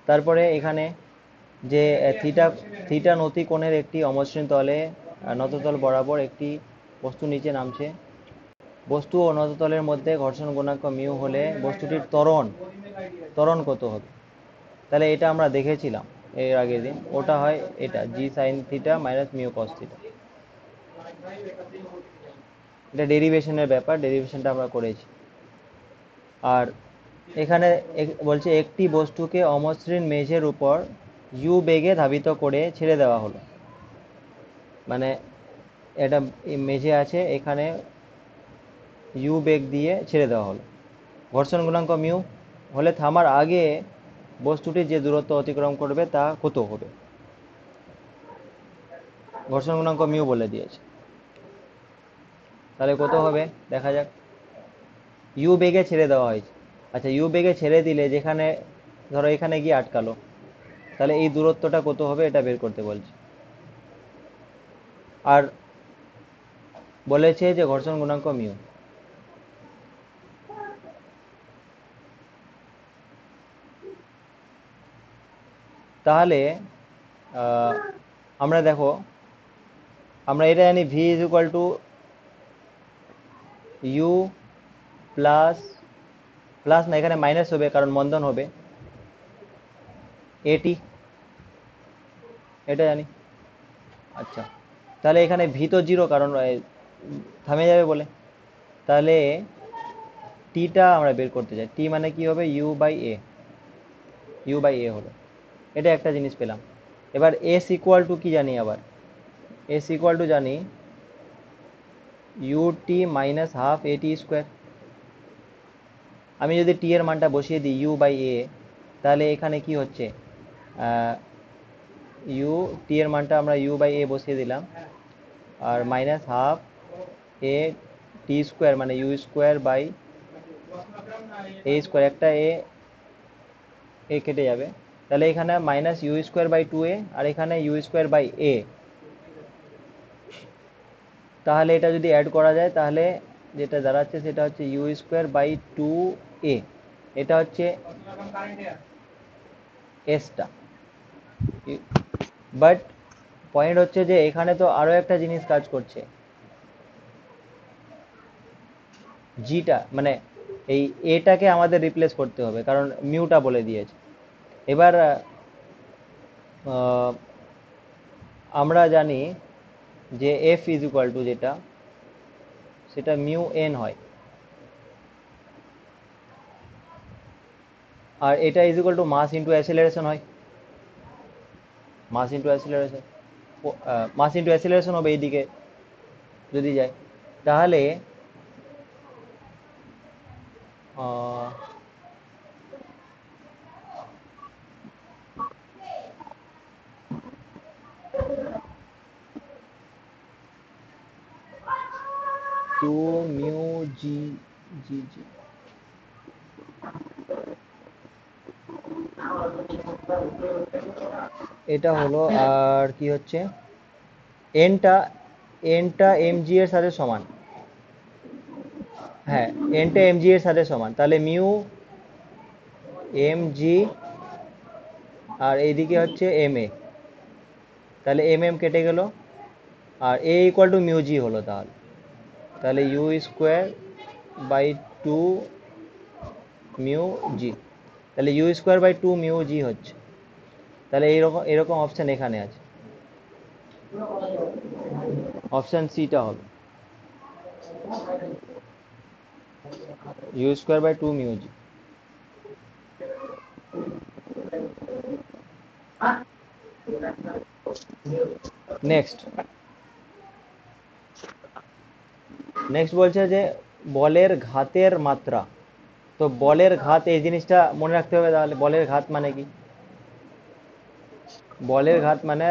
তারপরে এখানে যে থিটা থিটা নতি কোণের একটি অমসৃণ তলে নততল বরাবর একটি বস্তু নিচে নামছে, বস্তু ও নততলের মধ্যে ঘর্ষণ গুণাঙ্ক মিউ হলে বস্তুটির ত্বরণ ত্বরণ কত হবে? তাহলে এটা আমরা দেখেছিলাম এর আগের দিন, ওটা হয় এটা জি sine theta minus mu cos theta. এটা ডেরিভেশনের ব্যাপার, ডেরিভেশনটা আমরা করেছি। আর এখানে বলছে একটি বস্তুকে অমসৃণ মেঝের উপর ইউ বেগে ধাবিত করে ছেড়ে দেওয়া হলো। মানে এটা মেঝে আছে, এখানে ইউ বেগ দিয়ে ছেড়ে দেওয়া হলো, ঘর্ষণ গুণাঙ্ক মিউ হলে থামার আগে বস্তুটি যে দূরত্ব অতিক্রম করবে তা কত হবে? ঘর্ষণ গুণাঙ্ক মিউ বলে দিয়েছে, তাহলে কত হবে দেখা যাক। ইউ বেগে ছেড়ে দেওয়া হয়েছে, আচ্ছা ইউ বেগে ছেড়ে দিলে যেখানে ধরো এখানে গিয়ে আটকালো, তাহলে এই দূরত্বটা কত হবে এটা বের করতে বলছে। আর বলেছে যে ঘর্ষণ গুণাঙ্ক মিউ। তাহলে আমরা দেখো, আমরা এটা জানি V is equal to U plus plus না, এখানে মাইনাস হবে কারণ মন্দন হবে, এটি, এটা জানি। আচ্ছা, তাহলে এখানে ভি তো জিরো কারণ থামে যাবে বলে, তাহলে টিটা আমরা বের করতে চাই। টি মানে কি হবে, U by A, U by A হলো, এটা একটা জিনিস পেলাম। এবার এস ইকুয়াল টু কি জানি, আবার এস ইকুয়াল টু জানি U T minus half A T square. আমি যদি টি এর মানটা বসিয়ে দিই ইউ বাই এ, তাহলে এখানে কি হচ্ছে, ইউ টি এর মানটা আমরা ইউ বাই এ বসিয়ে দিলাম, আর minus half A T square মানে U square by A square, একটা এ কেটে যাবে, তাহলে এখানে minus U square by two A, আর এখানে ইউ স্কোয়ার বাই এ। তাহলে এটা যদি অ্যাড করা যায় তাহলে যেটা দাঁড়াচ্ছে সেটা হচ্ছে ইউ স্কোয়ার বাই টু এ, এটা হচ্ছে এসটা। বাট পয়েন্ট হচ্ছে যে এখানে তো আরো একটা জিনিস কাজ করছে, জিটা মানে এই এটাকে আমাদের রিপ্লেস করতে হবে কারণ মিউটা বলে দিয়েছে। এবার আমরা জানি যে এফ ইজ ইকুয়াল টু যেটা, সেটা মিউ এন হয়, আর এটা is equal to mass into acceleration হয়, মাস ইন্টু অ্যাসেলারেশন, মাস ইন্টু অ্যাসেলারেশন হবে এইদিকে যদি যায়, তাহলে টু মিউ জি, জি জি এটা হলো, আর কি হচ্ছে, এনটা এনটা এম জি এর সাথে সমান, হ্যাঁ এনটা এম জি এর সাথে সমান, তাহলে মিউ এম জি, আর এইদিকে হচ্ছে এম এ, তাহলে এম এম কেটে গেল, আর A equal to mu G হলো, তাহলে তাহলে U square by two mu G, তাহলে U square by two mu G হচ্ছে, তাহলে এইরকম এরকম অপশান এখানে আছে, অপশান সিটা হবে U square by two mu G. Next, next বলছে যে বলের ঘাতের মাত্রা। তো বলের ঘাত এই জিনিসটা মনে রাখতে হবে, তাহলে বলের ঘাত মানে কি, বলের ঘাত মানে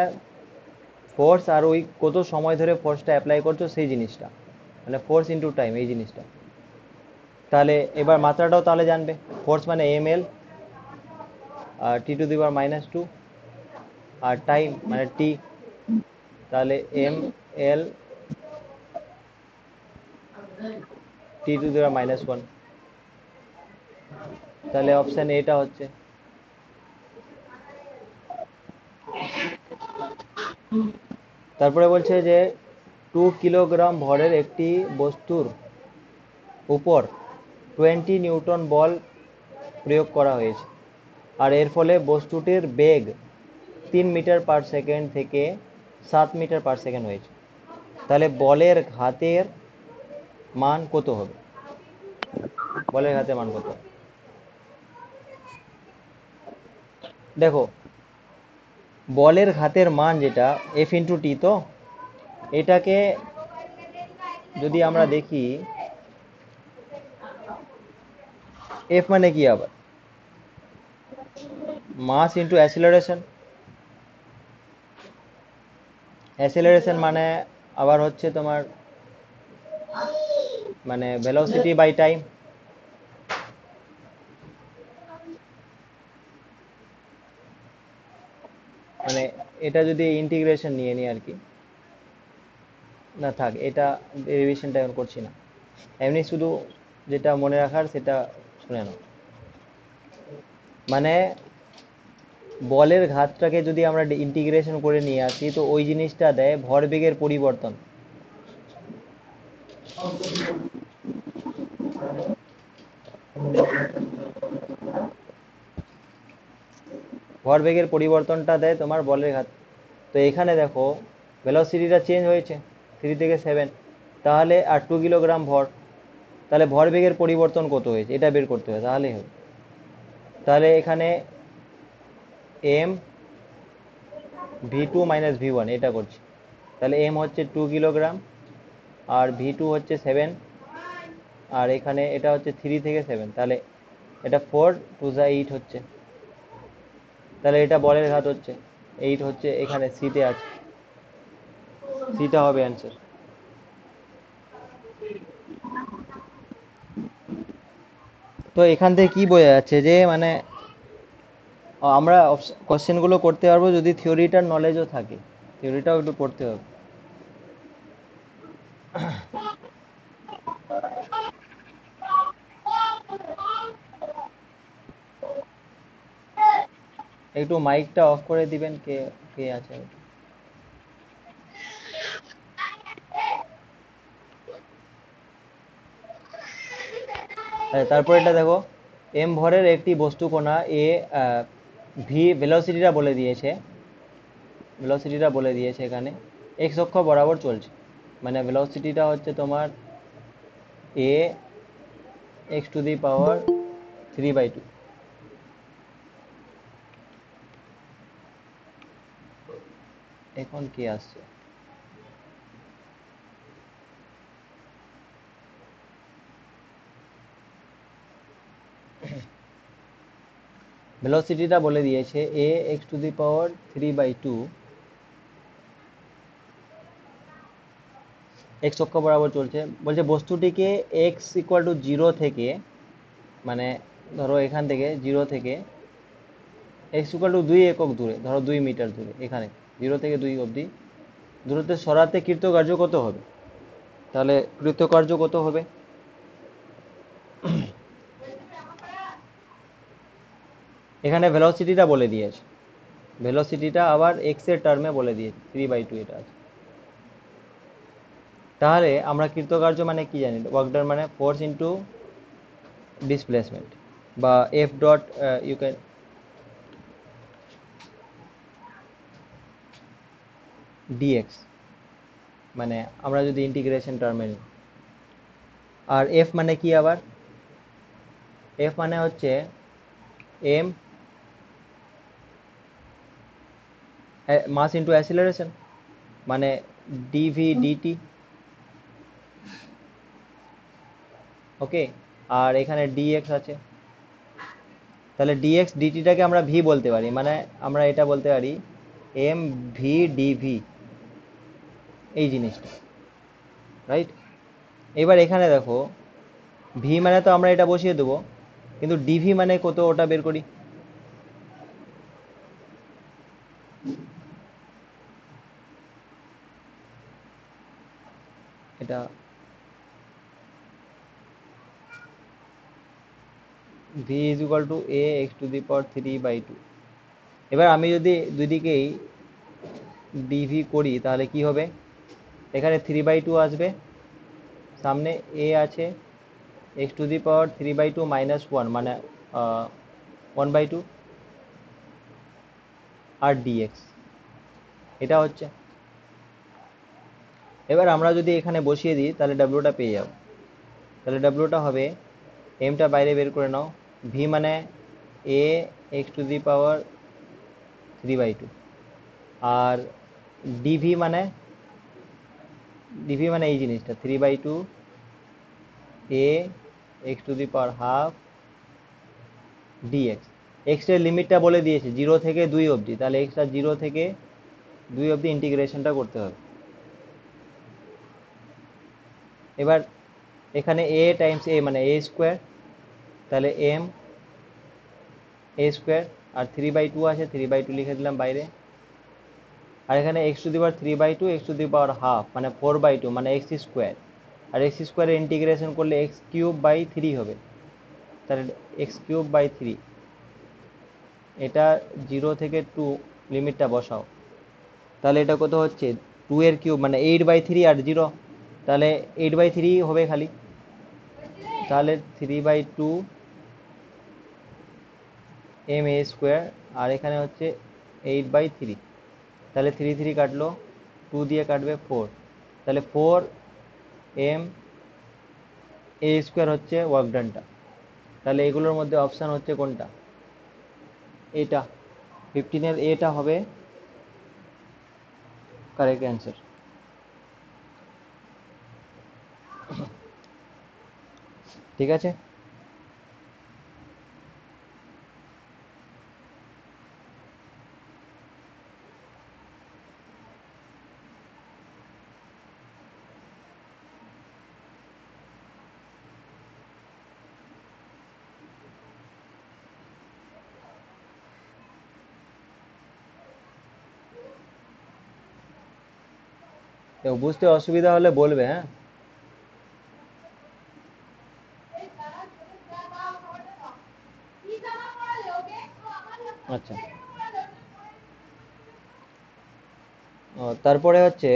ফোর্স আর ওই কত সময় ধরে ফোর্সটা অ্যাপ্লাই করছো সেই জিনিসটা, মানে ফোর্স ইন্টু টাইম এই জিনিসটা। তাহলে এবার মাত্রাটাও তাহলে জানবে, ফোর্স মানে এম এল আর T to the power minus two, আর টাইম মানে টি, তাহলে M L T to the power minus one, তাহলে অপশান এটা হচ্ছে। তারপরে বলছে যে 2 কিলোগ্রাম ভরের একটি বস্তুর উপর 20 নিউটন বল প্রয়োগ করা হয়েছে, আর এর ফলে বস্তুটির বেগ 3 মিটার পার সেকেন্ড থেকে 7 মিটার পার সেকেন্ড হয়েছে, তাহলে বলের ঘাতের মান কত হবে, বলের ঘাতের মান কত হবে? দেখো বলের ঘাতের মান যেটা এফ ইন্টু টি, তো এটাকে যদি আমরা দেখি, এফ মানে কি আবার, মাস ইন্টু অ্যাসেলারেশন, অ্যাসেলারেশন মানে আবার হচ্ছে তোমার মানে ভেলোসিটি বাই টাইম, মানে এটা যদি ইন্টিগ্রেশন নিয়ে নিই আর কি, না থাক এটা ডেরিভেশনটা এখন করছি না, এমনি শুধু যেটা মনে রাখার সেটা শুনে নাও। মানে বলের ঘাতটাকে যদি আমরা ইন্টিগ্রেশন করে নিয়ে আসি তো ওই জিনিসটা দেয় ভরবেগের পরিবর্তন, ভরবেগের পরিবর্তনটা দেয় তোমার বলের ঘাত। তো এখানে দেখো ভেলোসিটিটা চেঞ্জ হয়েছে 3 থেকে 7, তাহলে আর 2 কিলোগ্রাম ভর, তাহলে ভরবেগের পরিবর্তন কত হয়েছে এটা বের করতে হবে, তাহলেই হবে। তাহলে এখানে এম ভি2 মাইনাস ভি1 এটা করছি, তাহলে এম হচ্ছে 2 কিলোগ্রাম আর ভি2 হচ্ছে 7, আর এখানে এটা হচ্ছে 3 থেকে 7, তাহলে এটা 4 2 যা 8 হচ্ছে, তাহলে এটা বলের ঘাত হচ্ছে 8 হচ্ছে, এখানে সিতে আছে, সিটা হবে অ্যান্সার। তো এখান থেকে কি বোঝা যাচ্ছে যে মানে আমরা কোশ্চেনগুলো করতে পারবো যদি থিওরিটার নলেজও থাকে, থিওরিটাও একটু পড়তে হবে। একটু মাইকটা অফ করে দিবেন, কে কে আছে। তারপর এটা দেখো, এম ভরের একটি বস্তু কণা এ ভি ভেলোসিটিটা বলে দিয়েছে, ভেলোসিটিটা বলে দিয়েছে এখানে এক্স অক্ষ বরাবর চলছে, মানে ভেলোসিটিটা হচ্ছে তোমার এ এক্স টু দি পাওয়ার 3/2। এখন কি আসছে, ভেলোসিটিটা বলে দিয়েছে A X to the power 3/2 X অক্ষ বরাবর চলছে। বলছে বস্তুটিকে এক্স ইকুয়াল টু 0 থেকে, মানে ধরো এখান থেকে 0 থেকে এক্স ইকুয়াল টু 2 একক দূরে, ধরো 2 মিটার দূরে, এখানে 0 থেকে 2 অবধি দূরত্বে সরাতে কৃতকার্য কত হবে, তাহলে কৃতকার্য কত হবে, এখানে ভেলোসিটিটা বলে দিয়েছে, ভেলোসিটিটা আবার এক্স এর টার্মে বলে দিয়েছে 3/2 এটা আছে। তাহলে আমরা কৃতকার্য মানে কি জানি, ওয়ার্ক ডান মানে ফোর্স ইনটু ডিসপ্লেসমেন্ট, বা F dot U can DX, মানে আমরা যদি ইন্টিগ্রেশন টার্মে নিই। আর এফ মানে কি আবার, এফ মানে হচ্ছে এম মাস ইনটু অ্যাসিলারেশন, মানে ডিভি ডিটি, ওকে। আর এখানে ডিএক্স আছে, তাহলে ডিএক্স ডিটিটাকে আমরা ভি বলতে পারি, মানে আমরা এটা বলতে পারি এম ভি ডিভি, এই জিনিসটা, রাইট। এবার এখানে দেখো ভি মানে তো আমরা এটা বসিয়ে দেবো, কিন্তু ডিভি মানে কত ওটা বের করি। এটা V is equal to A X to the power 3/2। এবার আমি যদি দুই দিকেই ডিভি করি তাহলে কি হবে, এখানে 3/2 আসবে, সামনে এ আছে, x to the power 3/2 minus 1 মানে 1/2, আর ডিএক্স এটা হচ্ছে। এবার আমরা যদি এখানে বসিয়ে দিই তাহলে ডাব্লিউটা পেয়ে যাব, তাহলে ডাব্লিউটা হবে, এমটা বাইরে বের করে নাও, ভি মানে A X to the power 3/2, আর ডিভি মানে, ডিভি মানে এই জিনিসটা 3/2 A X to the power half D X. X এর লিমিটটা বলে দিয়েছে 0 থেকে 2 অবধি, তাহলে এক্সটা 0 থেকে 2 অবধি ইন্টিগ্রেশনটা করতে হবে। এবার এখানে এ টাইমস এ মানে এ স্কোয়ার, তাহলে এম এ স্কোয়ার, আর 3/2 আছে 3/2 লিখে দিলাম বাইরে, আর এখানে x to the power 3/2 x to the power half মানে 4/2 মানে এক্স স্কোয়ার, আর এক্স স্কোয়ারের ইন্টিগ্রেশন করলে এক্স কিউব বাই 3 হবে, তাহলে এক্স কিউব বাই 3, এটা 0 থেকে 2 লিমিটটা বসাও, তাহলে এটা কত হচ্ছে 2 এর কিউব মানে 8/3 আর 0, তাহলে 8/3 হবে খালি, তাহলে 3/2 এম এ স্কোয়ার, আর এখানে হচ্ছে 8/3। তাহলে 3 কাটলো, 2 দিয়ে কাটবে 4, তাহলে 4 m এ স্কোয়ার হচ্ছে ওয়ার্ক ডানটা। তাহলে এগুলোর মধ্যে অপশান হচ্ছে কোনটা? এটা 15-এর এটা হবে কারেক্ট অ্যান্সার। ঠিক আছে, তো বুঝতে অসুবিধা হলে বলবে, হ্যাঁ। আচ্ছা, তারপরে হচ্ছে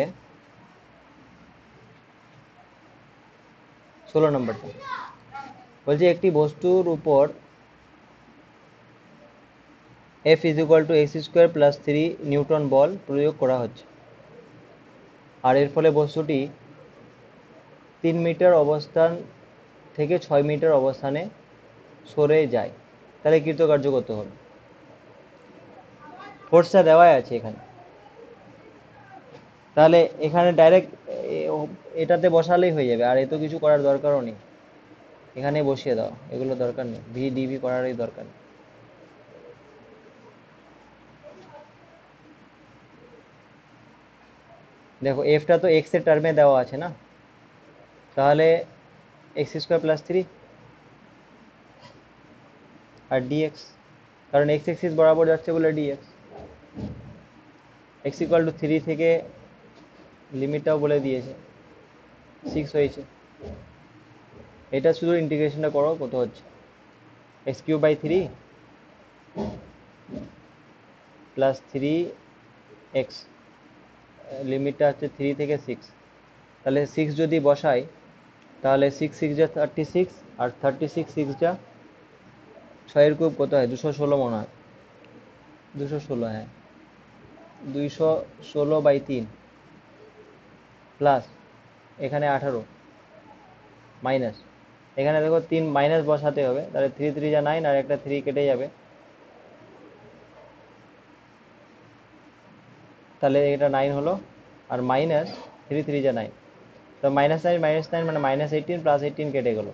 16 নম্বরটা বলছে একটি বস্তুর উপর F = x² + 3 নিউটন বল প্রয়োগ করা হচ্ছে, আর এর ফলে বস্তুটি 3 মিটার অবস্থান থেকে 6 মিটার অবস্থানে সরে যায়, তাহলে কৃতকার্য কত হবে? ফোর্সটা দেওয়াই আছে এখানে, তাহলে এখানে ডাইরেক্ট এটাতে বসালেই হয়ে যাবে, আর এত কিছু করার দরকারও নেই। এখানে বসিয়ে দাও, এগুলো দরকার নেই, ভি ডিভি করারই দরকার নেই। দেখো এফটা তো এক্স এর টার্মে দেওয়া আছে না, তাহলে x² + 3 আর dx, কারণ এক্স এক্সিস বরাবর যাচ্ছে বলে dx। x = 3 থেকে লিমিটটাও বলে দিয়েছে, 6 হয়েছে। এটা শুধু ইন্টিগ্রেশনটা করো, কত হচ্ছে? x³/3 + 3x, লিমিটটা হচ্ছে 3 থেকে 6। তাহলে 6 যদি বসাই, তাহলে 6 6 36, আর 36 6 6-এর কিউব কত হয়? 216 মনে হয়, 216, হ্যাঁ। 216/3 প্লাস এখানে 18 মাইনাস, এখানে দেখো 3 মাইনাস বসাতে হবে, তাহলে 3 3 যা 9, আর একটা 3 কেটে যাবে, তাহলে এটা 9 হলো, আর মাইনাস 3 3 যা 9, তো -9 মানে -18 + 18 কেটে গেল।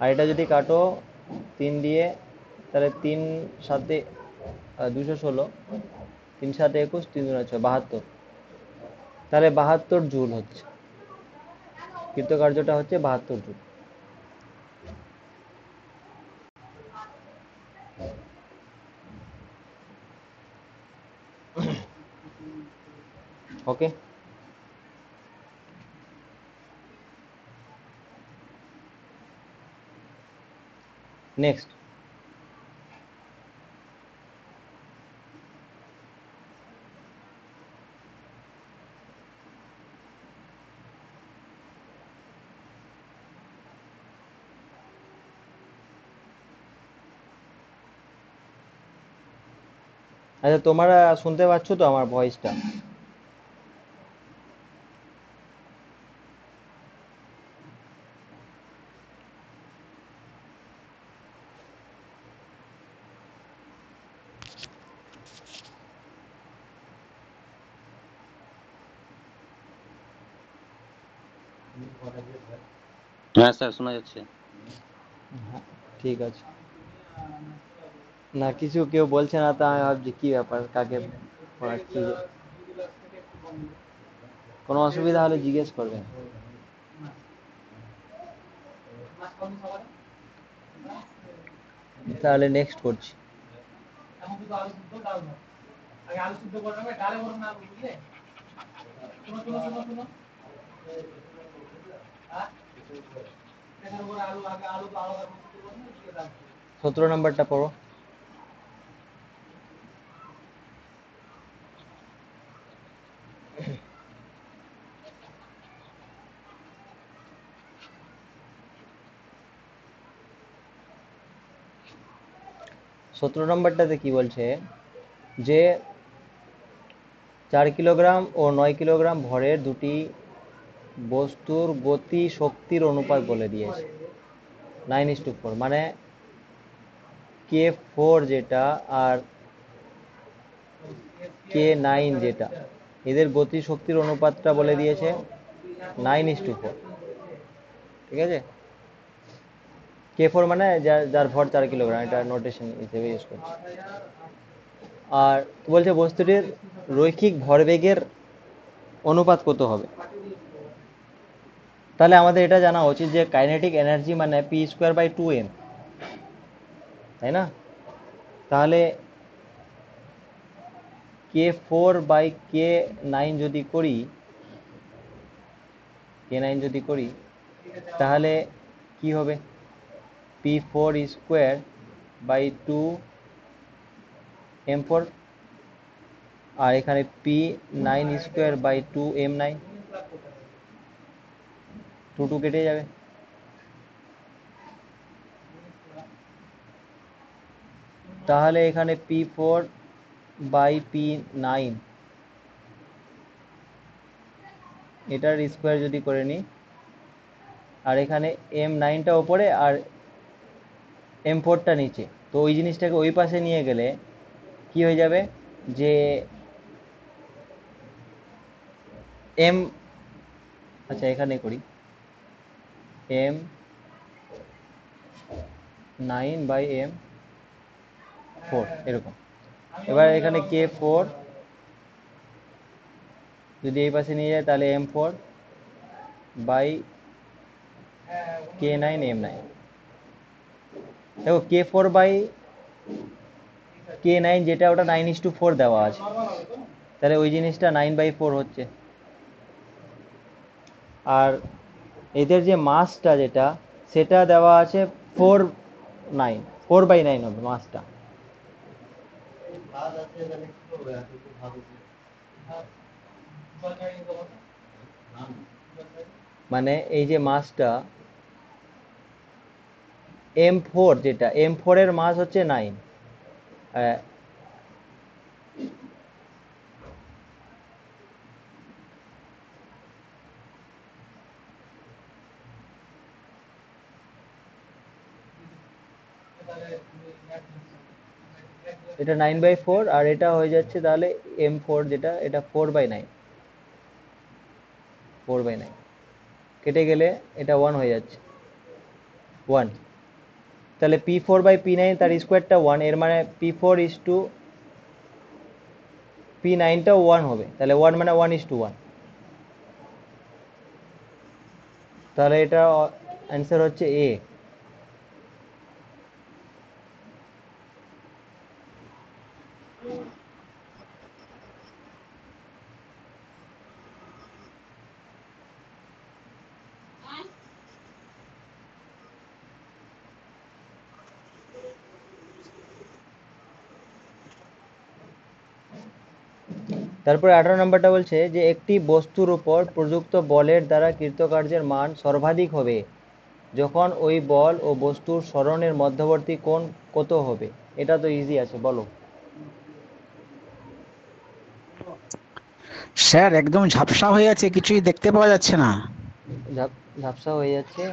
আর এটা যদি কাটো 3 দিয়ে, তাহলে 3 7 216, 3 7 21, 3 2 6 72, তাহলে 72 জুল হচ্ছে, কৃতকার্যটা হচ্ছে 72 জুল। ওকে, নেক্সট। আচ্ছা, তোমরা শুনতে পাচ্ছ তো আমার ভয়েসটা? হ্যাঁ স্যার, শোনা যাচ্ছে। হ্যাঁ, ঠিক আছে। না, কিছু কেউ বলছে না, তা আমি ভাবছি কি ব্যাপার, কাকে পড়াচ্ছি যে। কোনো অসুবিধা হলে জিজ্ঞেস করবেন। তাহলে নেক্সট করছি। সতেরো নম্বরটা পড়ো। 17 নম্বরটাতে কি বলছে যে 4 কিলোগ্রাম ও 9 কিলোগ্রাম ভরের দুটি বস্তুর গতি শক্তির অনুপাত বলে দিয়েছে 9:4, মানে K4 যেটা আর K9 যেটা, এদের গতি শক্তির অনুপাতটা বলে দিয়েছে 9:4। ঠিক আছে, K4 মানে যার ভর 4 কিলোগ্রাম, এটা নোটেশন হিসেবে ইউজ করছি। আর বলছে বস্তুটির রৈখিক ভরবেগের অনুপাত কত হবে। তাহলে আমাদের এটা জানা উচিত যে কাইনেটিক এনার্জি মানে p²/2m, তাই না? তাহলে K4/K9 যদি করি, তাহলে কি হবে, p4²/2m4, আর এখানে p9²/2m9, 2 কেটে যাবে। তাহলে এখানে p4/p9 এটার স্কোয়ার যদি করে নিই, আর এখানে m9টা ওপরে আর m4টা নিচে, তো ওই জিনিসটাকে ওই পাশে নিয়ে গেলে কি হয়ে যাবে যে m, আচ্ছা এখানে করি, m9/m4 এরকম। এবার এখানে K4 যদি এই পাশে নিয়ে যায় তাহলে m4/K9m9। দেখো K4/K9 যেটা, ওটা 9:4 দেওয়া আছে, তাহলে ওই জিনিসটা 9/4 হচ্ছে। আর এদের যে মাসটা যেটা, সেটা দেওয়া আছে 4/9 হবে মাসটা। মানে এই যে মাসটা m4, যেটা m4 এর মাস হচ্ছে 9। এটা 9/4, আর এটা হয়ে যাচ্ছে তাহলে m4 যেটা, এটা 4/9। 4/9 কেটে গেলে এটা 1 হয়ে যাচ্ছে, 1। তাহলে p4/p9 তার স্কোয়ারটা 1, এর মানে p9টাও 1 হবে, তাহলে 1 মানে 1:1। তাহলে এটা অ্যান্সার হচ্ছে এ। তারপরে 18 নম্বরটা বলছে যে একটি বস্তুর উপর প্রযুক্ত বলের দ্বারা কৃতকার্যের মান সর্বাধিক হবে যখন ওই বল ও বস্তুর সরণের মধ্যবর্তী কোণ কত হবে। এটা তো ইজি আছে, বলো। স্যার একদম ঝাপসা হয়ে আছে, কিছুই দেখতে পাওয়া যাচ্ছে না। ঝাপসা হয়ে যাচ্ছে,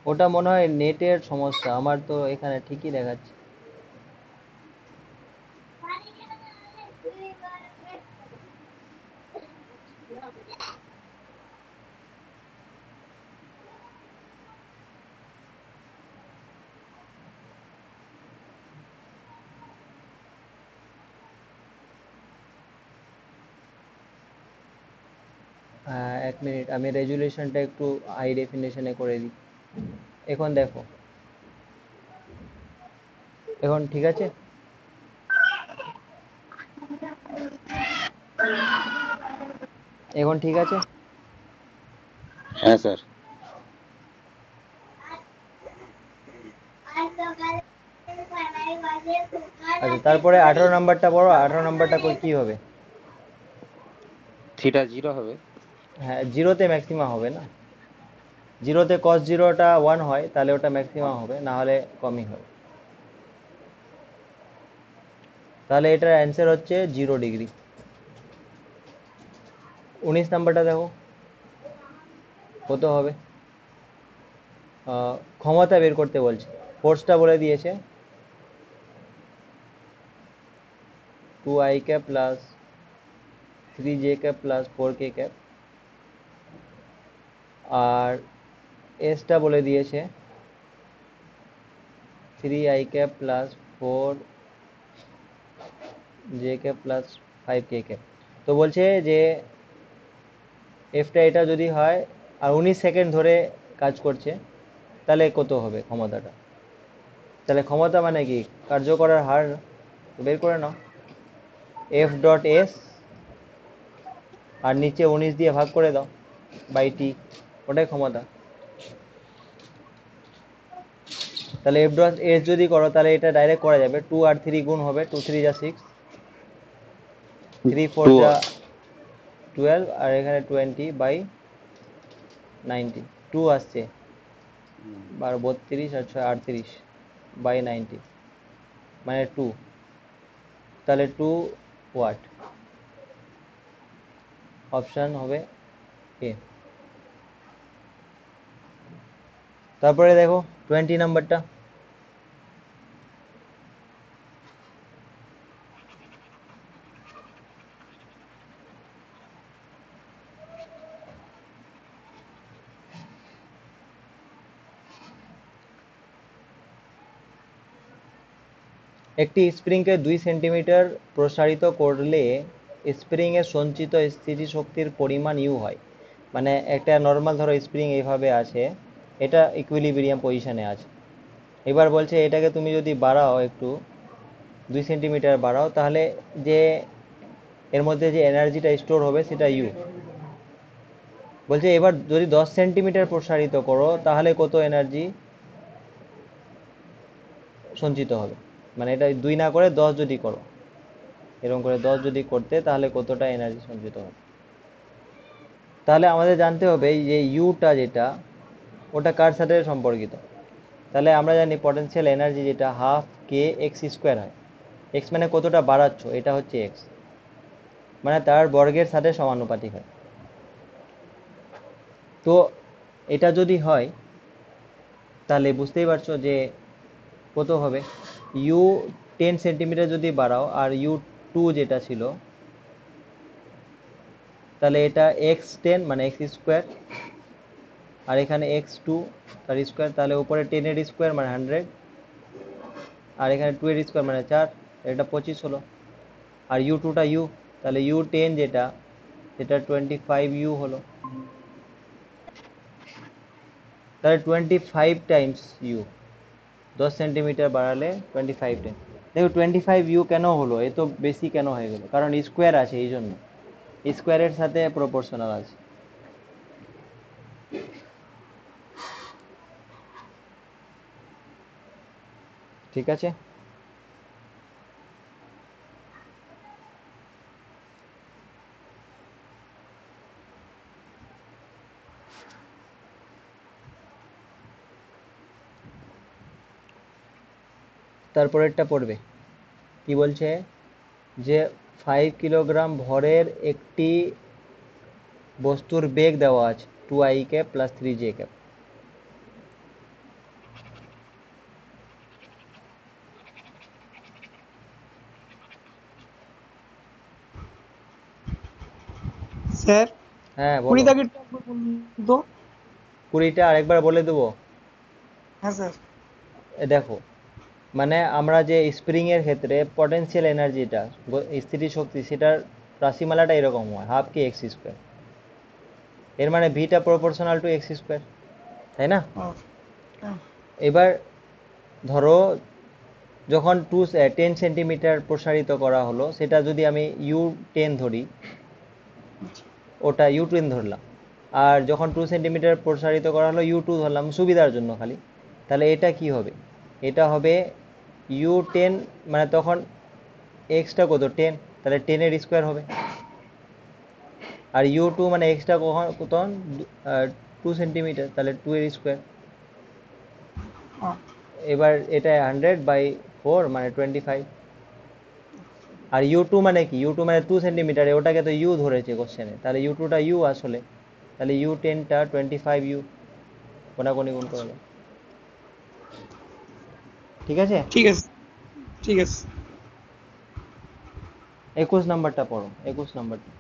ওটা মনে হয় নেটের সমস্যা, আমার তো এখানে ঠিকই দেখাচ্ছে। হ্যাঁ, 1 মিনিট, আমি রেজুলেশনটা একটু হাই ডেফিনেশনে করে দিই। এখন দেখো, এখন ঠিক আছে? এখন ঠিক আছে? হ্যাঁ স্যার। আচ্ছা, তারপরে 18 নাম্বারটা পড়ো। 18 নাম্বারটা কি হবে? থিটা 0 হবে। হ্যাঁ, জিরোতে ম্যাক্সিমাম হবে না, জিরোতে cos 0টা 1 হয়, তাহলে ওটা ম্যাক্সিমাম হবে, না হলে কমই হবে। তাহলে এটার অ্যান্সার হচ্ছে 0 ডিগ্রি। 19 নাম্বারটা দেখো কত হবে। ক্ষমতা বের করতে বলছে, ফোর্সটা বলে দিয়েছে 2i cap plus 3j cap plus 4k cap, আর এসটা বলে দিয়েছে 3i cap plus 4j cap plus 5k cap. তো বলছে যে এফটা এটা যদি হয় আর 19 সেকেন্ড ধরে কাজ করছে, তাহলে কত হবে ক্ষমতাটা। তাহলে ক্ষমতা মানে কি, কার্য করার হার বের করে নাও, এফ ডট এস আর নিচে 19 দিয়ে ভাগ করে দাও বাই টি, ওটাই ক্ষমতা। তাহলে এফ ডট এস যদি করো তাহলে এটা ডাইরেক্ট করা যাবে, 2 আর 3 গুণ হবে, 2 3 যা 6, 3 4 2 যা আর 12, আর এখানে 20 বাই 90, 2 আসছে 12 32 আর 6 38 বাই 90 মানে 2, তাহলে 2 ওয়াট। অপশান হবে এ। তারপরে দেখো 20 নাম্বারটা, একটি স্প্রিংকে 2 সেন্টিমিটার প্রসারিত করলে স্প্রিংয়ের সঞ্চিত স্থিতিশক্তির পরিমাণ ইউ হয়। মানে একটা নর্মাল ধরো স্প্রিং এইভাবে আছে, এটা ইকুইলিব্রিয়াম পজিশনে আছে। এবার বলছে এটাকে তুমি যদি বাড়াও একটু, 2 সেন্টিমিটার বাড়াও, তাহলে যে এর মধ্যে যে এনার্জিটা স্টোর হবে সেটা ইউ। বলছে এবার যদি 10 সেন্টিমিটার প্রসারিত করো তাহলে কত এনার্জি সঞ্চিত হবে। মানে এটা 2 না করে 10 যদি করো, এরকম করে 10 যদি করতে তাহলে কতটা এনার্জি সঞ্চিত হবে। তাহলে আমাদের জানতে হবে এই যে ইউটা যেটা, ওটা কার সাথে সম্পর্কিত। তাহলে আমরা জানি পটেনশিয়াল এনার্জি যেটা হাফ কে এক্স স্কোয়ার হয়। এক্স মানে কতটা বাড়াচ্ছ, এটা হচ্ছে এক্স, মানে তার বর্গের সাথে সমানুপাতিক হয়। তো এটা যদি হয় তাহলে বুঝতেই পারছো যে কত হবে। ইউ 10 সেন্টিমিটার যদি বাড়াও আর ইউ 2 যেটা ছিল, তাহলে এটা এক্স 10 মানে এক্স স্কোয়ার, আর এখানে এক্স 2 তার স্কোয়ার, তাহলে উপরে 10 এর স্কোয়ার মানে 100, আর এখানে 2 এর স্কোয়ার মানে 4, এটা 25 হলো। আর ইউ 2টা ইউ, তাহলে ইউ 10 যেটা, সেটা 25 ইউ হলো। তাহলে 25 টাইমস ইউ, 10 সেন্টিমিটার বাড়ালে 25 টাইম। দেখো 25 ইউ কেন হলো, এ তো বেশি কেন হয়ে গেল, কারণ স্কোয়ার আছে এই জন্য, স্কোয়ারের সাথে প্রপোর্শনাল আছে। ঠিক আছে। তারপরেরটা পড়বে কি বলছে, যে 5 কিলোগ্রাম ভরের একটি বস্তুর বেগ দেওয়া আছে 2i cap plus 3j cap. Sir হ্যাঁ 20 বলো। দাগেরটা একবার বলুন তো। 20টা আরেকবার বলে দেবো। হ্যাঁ স্যার। দেখো, মানে আমরা যে স্প্রিং এর ক্ষেত্রে পটেনশিয়াল এনার্জিটা, স্থিতি শক্তি, সেটার রাশিমালাটা এরকম হয়, হাফ কে এক্স স্কোয়ার। এর মানে ভিটা প্রপোর্শনাল টু এক্স স্কোয়ার, তাই না। ও, হ্যাঁ, এবার ধরো যখন 10 সেন্টিমিটার প্রসারিত করা হলো, সেটা যদি আমি ইউ 10 ধরি, ওটা ইউ 10 ধরলাম, আর যখন 2 সেন্টিমিটার প্রসারিত করা হলো ইউ 2 ধরলাম সুবিধার জন্য খালি, তাহলে এটা কি হবে, এটা হবে ইউ 10, মানে তখন এক্সটা কত 10, তাহলে 10 এর স্কোয়ার হবে, আর ইউ 2 মানে এক্সটা কখন তখন 2 সেন্টিমিটার, তাহলে 2 এর স্কোয়ার। ও, এবার এটা 100 বাই 4 মানে 25, আর ইউ টু মানে কি? ইউ টু মানে 2 সেন্টিমিটার, ওটাকে তো ইউ ধরেছে কোশ্চেনে, তাহলে ইউ টুটা ইউ আসলে, তাহলে ইউ টেনটা 25 ইউ, কোনাকুনি গুণ করে দাও। ঠিক আছে, ঠিক আছে, ঠিক আছে। 21 নাম্বারটা পড়ো, 21 নাম্বারটা।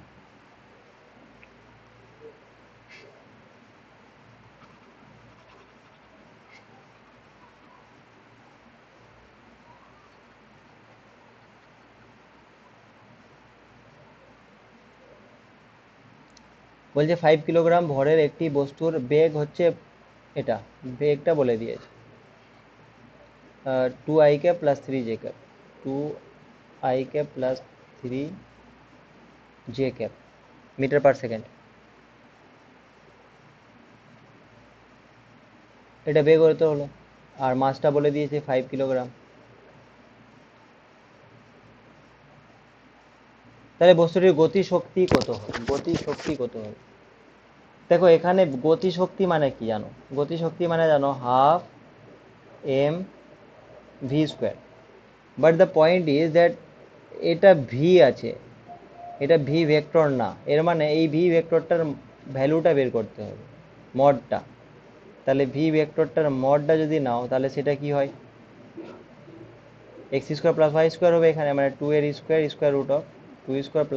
বলছে 5 কিলোগ্রাম ভরের একটি বস্তুর বেগ হচ্ছে, এটা বেগটা বলে দিয়েছে 2i cap + 3j cap, 2i cap + 3j cap metre per second. এটা বেগ হতে হলো, আর মাসটা বলে দিয়েছে 5 কিলোগ্রাম। তাহলে বস্তুটির গতি শক্তি কত হবে? গতি শক্তি কত হবে? দেখো এখানে গতি শক্তি মানে কি জানো? গতি শক্তি মানে জানো 12 mv²। But the point is that এটা ভি আছে, এটা ভি ভেক্টর না, এর মানে এই ভি ভেক্টরটার ভ্যালুটা বের করতে হবে, মডটা। তাহলে ভি ভেক্টরটার মডটা যদি নাও তাহলে সেটা কি হয়? x² + y² হবে এখানে, মানে 2 এর স্কোয়ার √2 স্কোয়ার +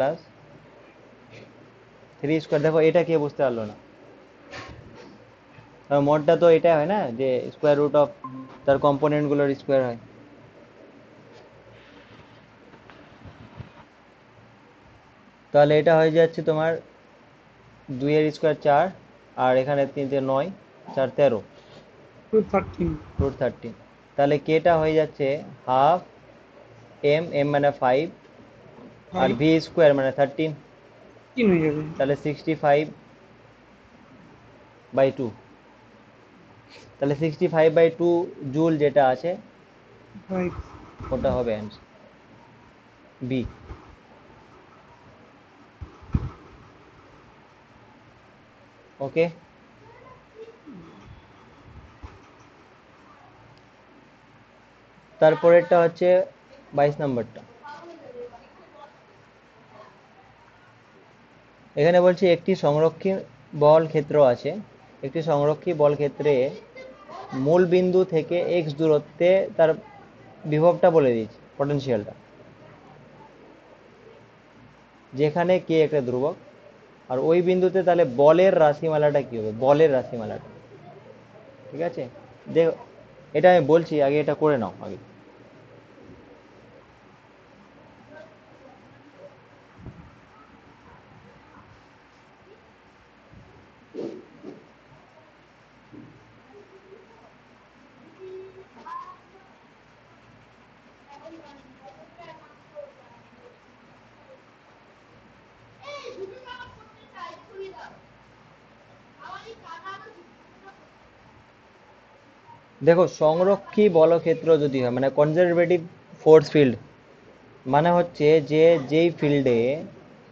3 স্কোয়ার। দেখো এটা কে বুঝতে পারলো না? মডটা তো এটা হয় না, যে √, তার কম্পোনেন্ট গুলোর স্কোয়ার হয়। তাহলে এটা হয়ে যাচ্ছে তোমার 2 এর স্কোয়ার 4, আর এখানে 3 × 9 4 13 √13। √13। তাহলে কেটা হয়ে যাচ্ছে 12 m মানে 5, আর 5 ভি স্কোয়ার মানে 13, 3 হয়ে যাবে। তাহলে 65/2। তাহলে 65/2 জুল যেটা আছে 5। ওটা হবে অ্যান্সার বি। ওকে, তারপরেরটা হচ্ছে 22 নাম্বারটা। এখানে বলছি একটি সংরক্ষী বল ক্ষেত্র আছে, একটি সংরক্ষী বল ক্ষেত্রে মূল বিন্দু থেকে এক্স দূরত্বে তার বিভবটা বলে দিয়েছি, পটেনশিয়ালটা, যেখানে কে একটা ধ্রুবক। আর ওই বিন্দুতে তাহলে বলের রাশিমালাটা কি হবে? বলের রাশিমালাটা, ঠিক আছে? দেখো এটা আমি বলছি, আগে এটা করে নাও আগে। দেখো সংরক্ষী বলক্ষেত্র যদি হয়, মানে কনজারভেটিভ ফোর্স ফিল্ড, মানে হচ্ছে যে যেই ফিল্ডে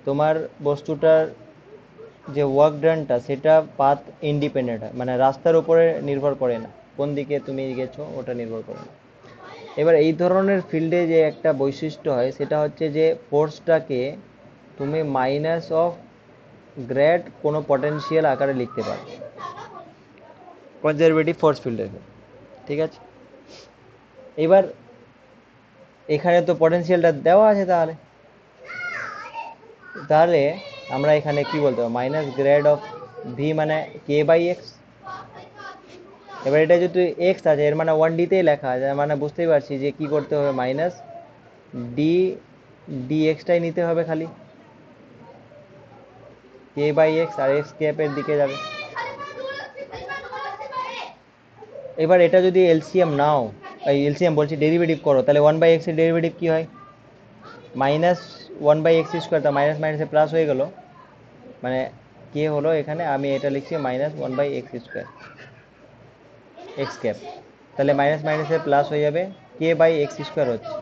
তোমার বস্তুটার যে ওয়ার্ক ডানটা সেটা পাথ ইন্ডিপেন্ডেন্ট হয়, মানে রাস্তার উপরে নির্ভর করে না, কোন দিকে তুমি গেছো ওটা নির্ভর করে না। এবার এই ধরনের ফিল্ডে যে একটা বৈশিষ্ট্য হয় সেটা হচ্ছে যে ফোর্সটাকে তুমি -গ্র্যাড কোনো পটেনশিয়াল আকারে লিখতে পারো কনজারভেটিভ ফোর্স ফিল্ডের, ঠিক আছে? এবার এখানে তো পটেনশিয়ালটা দেওয়া আছে, তাহলে তাহলে আমরা এখানে কি বলতে পারবো? -গ্র্যাড মানে k/x। এবার এটা যেহেতু এক্স আছে, এর মানে 1D-তেই লেখা আছে, মানে বুঝতেই পারছি যে কি করতে হবে, ডি dx-টাই নিতে হবে খালি, k/x, আর x ক্যাপের দিকে যাবে। এবার এটা যদি এলসিএম নাও, এই এলসিএম বলছি, ডেরিভেটিভ করো, তাহলে 1/x এর ডেরিভেটিভ কি হয়? -1/x², তা মাইনাস মাইনাসে প্লাস হয়ে গেল, মানে কে হলো এখানে, আমি এটা লিখছি -1/x², এক্স ক্যাপ। তাহলে মাইনাস মাইনাসে প্লাস হয়ে যাবে, k/x² হচ্ছে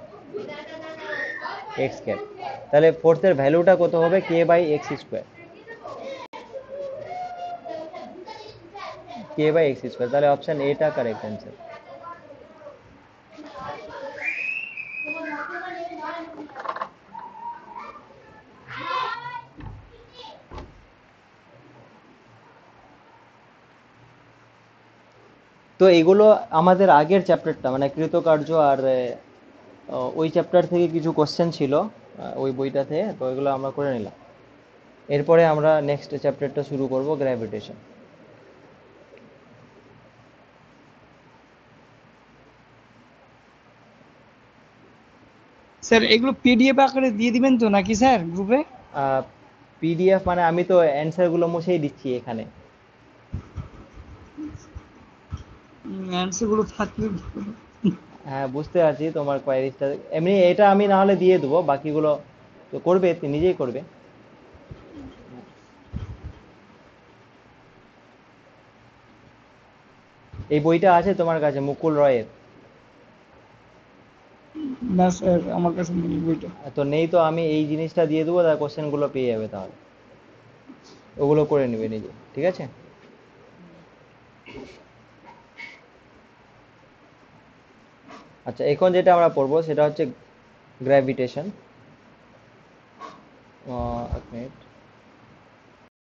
এক্স ক্যাপ। তাহলে ফোর্সের ভ্যালুটা কত হবে? k/x², k/x²। তাহলে অপশন এটা কারেক্ট অ্যান্সার। তো এগুলো আমাদের আগের চ্যাপ্টারটা মানে কৃতকার্য আর ওই চ্যাপ্টার থেকে কিছু কোশ্চেন ছিল ওই বইটা থেকে, তো এগুলো আমরা করে নিলাম। এরপরে আমরা নেক্সট চ্যাপ্টারটা শুরু করব, গ্র্যাভিটেশন। স্যার এগুলো পিডিএফ আকারে দিয়ে দিবেন তো নাকি স্যার গ্রুপে? পিডিএফ মানে আমি তো অ্যান্সারগুলো মুছেই দিচ্ছি এখানে। অ্যান্সার গুলো থাকলে হ্যাঁ, বুঝতে পারছি তোমার কোয়ারিজটা। এমনি এটা আমি না হলে দিয়ে দেবো, বাকিগুলো তো করবে, তুমি নিজেই করবে। এই বইটা আছে তোমার কাছে মুকুল রয়ের? না স্যার আমার কাছে নেই বইটা। তো নেই তো আমি এই জিনিসটা দিয়ে দেবো, তার কোশ্চেনগুলো পেয়ে যাবে, তাহলে ওগুলো করে নেবে নিজে, ঠিক আছে? আচ্ছা, এখন যেটা আমরা পড়বো সেটা হচ্ছে গ্র্যাভিটেশন। এক মিনিট।